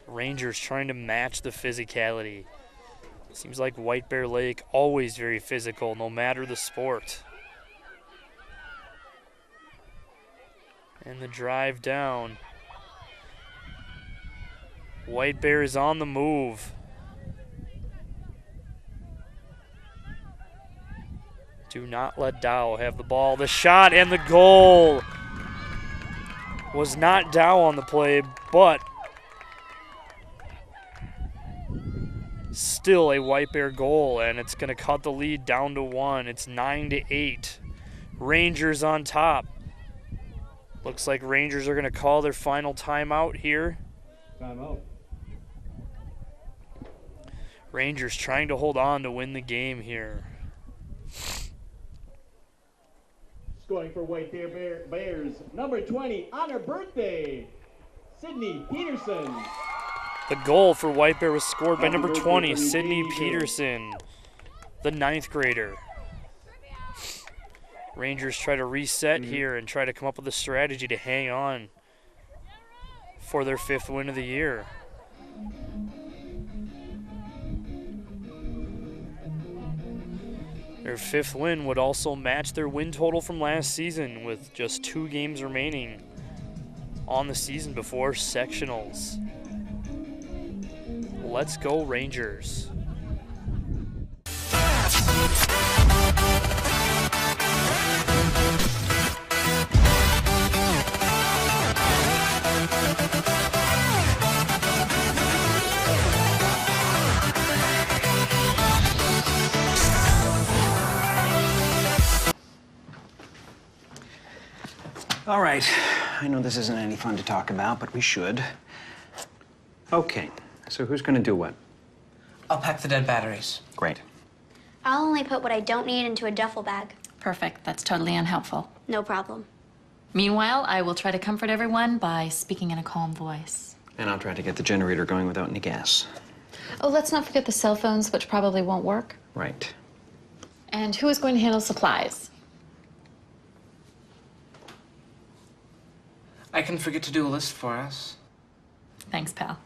Rangers trying to match the physicality. Seems like White Bear Lake always very physical, no matter the sport. And the drive down. White Bear is on the move. Do not let Dow have the ball. The shot and the goal. Was not Dow on the play, but still a White Bear goal, and it's going to cut the lead down to 1. It's 9-8. Rangers on top. Looks like Rangers are going to call their final timeout here. Timeout. Rangers trying to hold on to win the game here. Scoring for White Bears, number 20, on her birthday, Sydney Peterson. The goal for White Bear was scored by number 20, Sydney Peterson, the 9th grader. Rangers try to reset here and try to come up with a strategy to hang on for their 5th win of the year. Their 5th win would also match their win total from last season with just 2 games remaining on the season before sectionals. Let's go Rangers. All right. I know this isn't any fun to talk about, but we should. Okay. So who's going to do what? I'll pack the dead batteries. Great. I'll only put what I don't need into a duffel bag. Perfect. That's totally unhelpful. No problem. Meanwhile, I will try to comfort everyone by speaking in a calm voice. And I'll try to get the generator going without any gas. Oh, let's not forget the cell phones, which probably won't work. Right. And who is going to handle supplies? I can forget to do a list for us. Thanks, pal.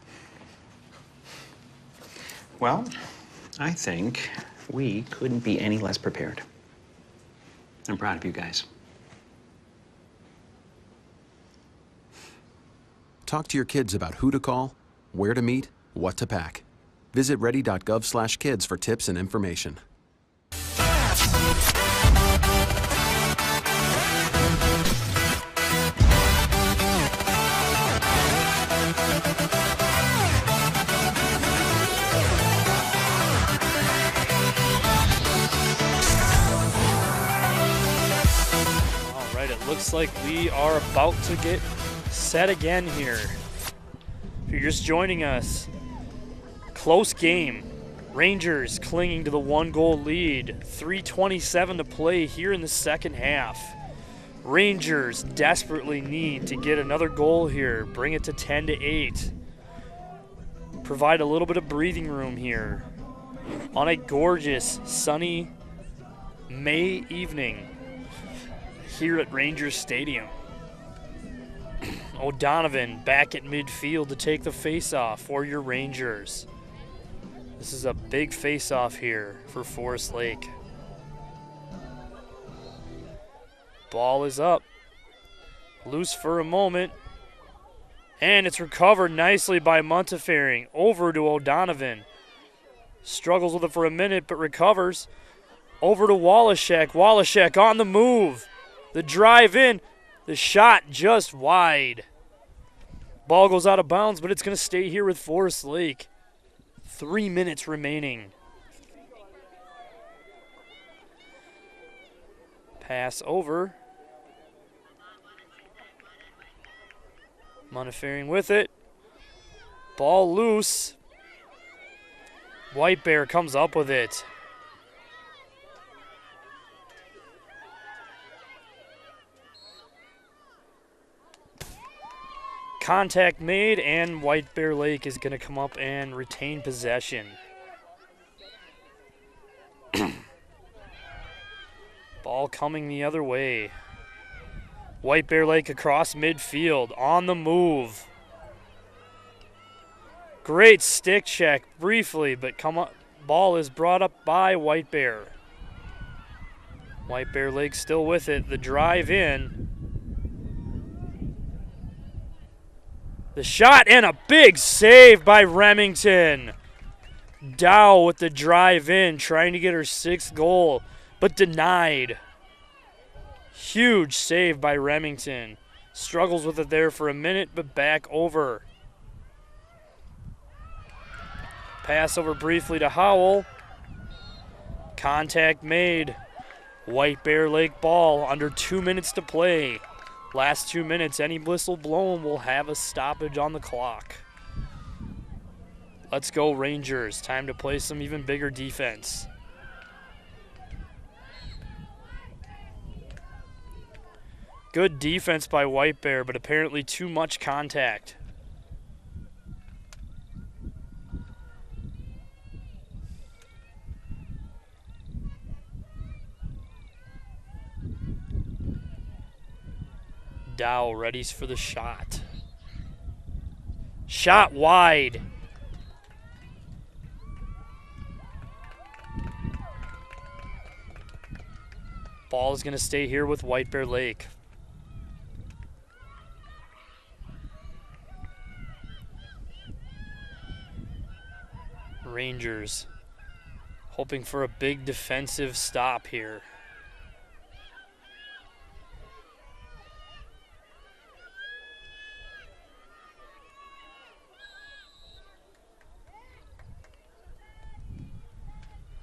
Well, I think we couldn't be any less prepared. I'm proud of you guys. Talk to your kids about who to call, where to meet, what to pack. Visit ready.gov/kids for tips and information. All right, it looks like we are about to get set again here. If you're just joining us, close game. Rangers clinging to the 1-goal lead. 3:27 to play here in the second half. Rangers desperately need to get another goal here. Bring it to 10-8. Provide a little bit of breathing room here on a gorgeous, sunny May evening here at Rangers Stadium. O'Donovan back at midfield to take the face-off for your Rangers. This is a big face-off here for Forest Lake. Ball is up. Loose for a moment. And it's recovered nicely by Montefiore. Over to O'Donovan. Struggles with it for a minute, but recovers. Over to Wallachek. Wallachek on the move. The drive in. The shot just wide. Ball goes out of bounds, but it's going to stay here with Forest Lake. 3 minutes remaining. Pass over. Montefiore with it. Ball loose. White Bear comes up with it. Contact made, and White Bear Lake is going to come up and retain possession. Ball coming the other way. White Bear Lake across midfield, on the move. Great stick check briefly, but ball is brought up by White Bear. White Bear Lake still with it. The drive in. The shot and a big save by Remington. Dow with the drive in, trying to get her 6th goal, but denied. Huge save by Remington. Struggles with it there for a minute, but back over. Pass over briefly to Howell. Contact made. White Bear Lake ball, under 2 minutes to play. Last 2 minutes, any whistle blown will have a stoppage on the clock. Let's go Rangers. Time to play some even bigger defense. Good defense by White Bear, but apparently too much contact. Dow readies for the shot. Shot wide. Ball is going to stay here with White Bear Lake. Rangers hoping for a big defensive stop here.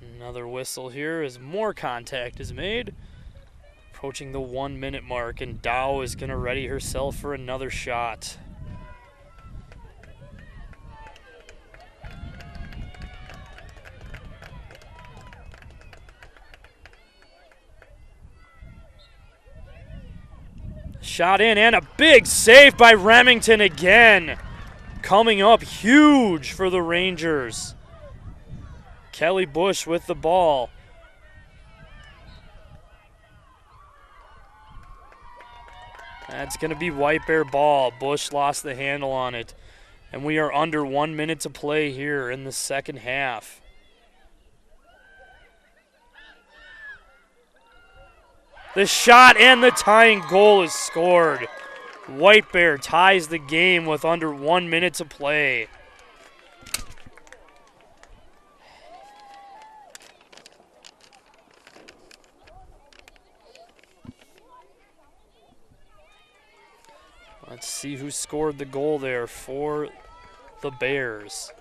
Another whistle here as more contact is made. Approaching the 1 minute mark, and Dow is going to ready herself for another shot. Shot in, and a big save by Remington again. Coming up huge for the Rangers. Kelly Bush with the ball. That's going to be White Bear ball. Bush lost the handle on it. And we are under 1 minute to play here in the second half. The shot and the tying goal is scored. White Bear ties the game with under 1 minute to play. Let's see who scored the goal there for the Bears.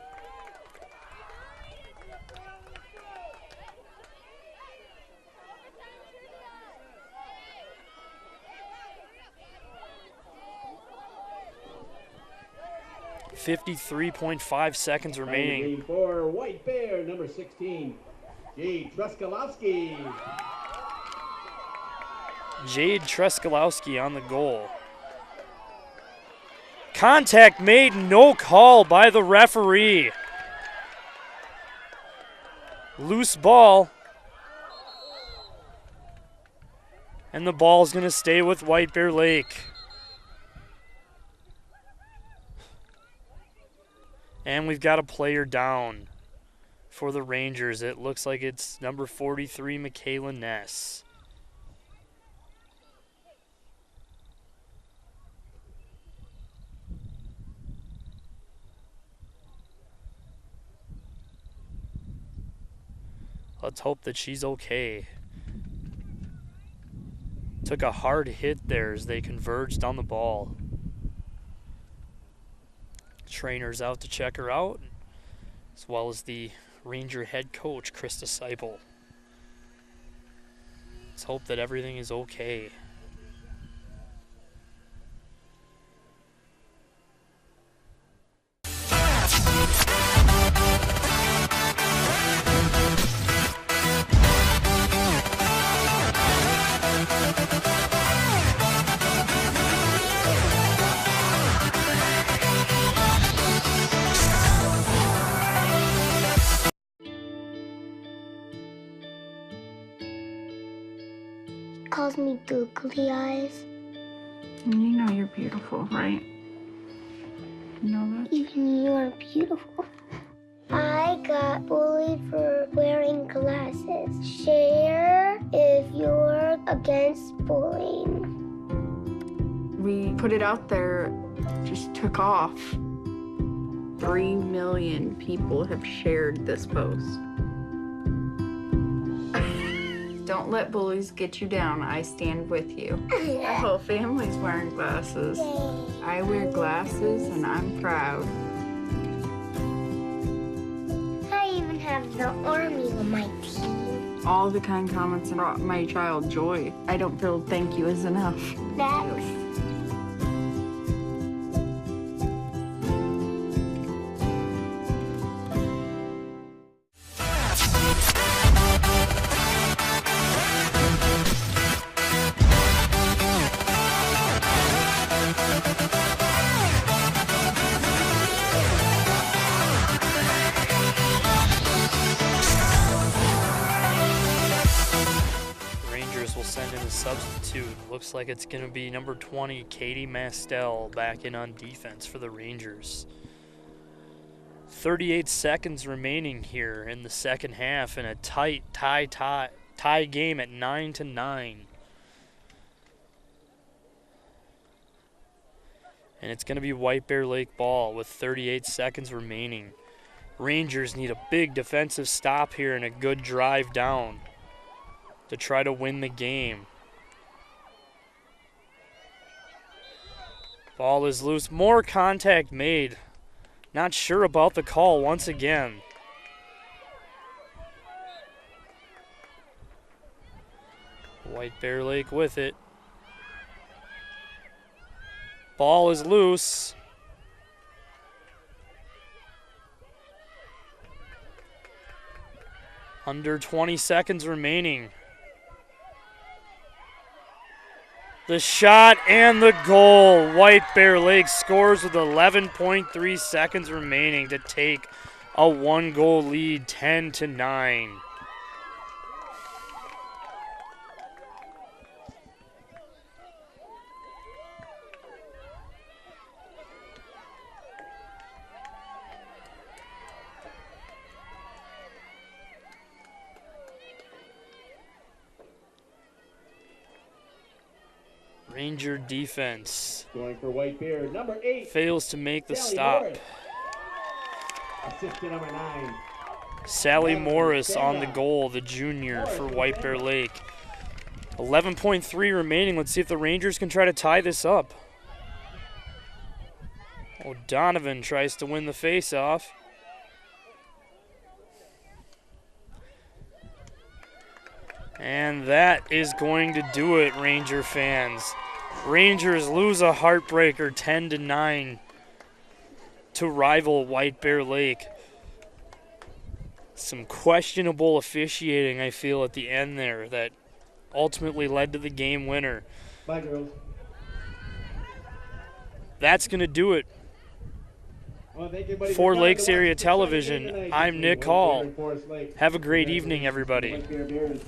.5 seconds remaining. For White Bear, number 16, Jade Truskalowski. Jade Truskalowski on the goal. Contact made, no call by the referee. Loose ball. And the ball's going to stay with White Bear Lake. And we've got a player down for the Rangers. It looks like it's number 43, Michaela Ness. Let's hope that she's okay. Took a hard hit there as they converged on the ball. Trainer's out to check her out, as well as the Ranger head coach, Krista Seipel. Let's hope that everything is okay. Calls me googly eyes. You know you're beautiful, right? You know that? Even you are beautiful. I got bullied for wearing glasses. Share if you're against bullying. We put it out there, just took off. 3 million people have shared this post. Don't let bullies get you down. I stand with you. The whole family's wearing glasses. I wear glasses and I'm proud. I even have the army on my team. All the kind comments brought my child joy. I don't feel thank you is enough. That's substitute. Looks like it's going to be number 20, Katie Mastel, back in on defense for the Rangers. 38 seconds remaining here in the second half, and a tight tie game at 9-9. And it's going to be White Bear Lake ball with 38 seconds remaining. Rangers need a big defensive stop here and a good drive down to try to win the game. Ball is loose. More contact made. Not sure about the call once again. White Bear Lake with it. Ball is loose. Under 20 seconds remaining. The shot and the goal. White Bear Lake scores with 11.3 seconds remaining to take a 1-goal lead, 10-9. Ranger defense Going for White Bear, number 8. fails to make the Sally stop. Morris. Assist to number 9. Sally Morris on the goal, the junior for White Bear Lake. 11.3 remaining. Let's see if the Rangers can try to tie this up. O'Donovan tries to win the face-off. And that is going to do it, Ranger fans. Rangers lose a heartbreaker 10-9 to rival White Bear Lake. Some questionable officiating, I feel, at the end there that ultimately led to the game winner. Bye, girls. That's going to do it. Well, thank you, everybody, For coming Lakes to watch Area the Sunday game Television, tonight I'm between Nick White Bear Hall. and Forest Lake. Have a great evening, everybody. White Bear Bears.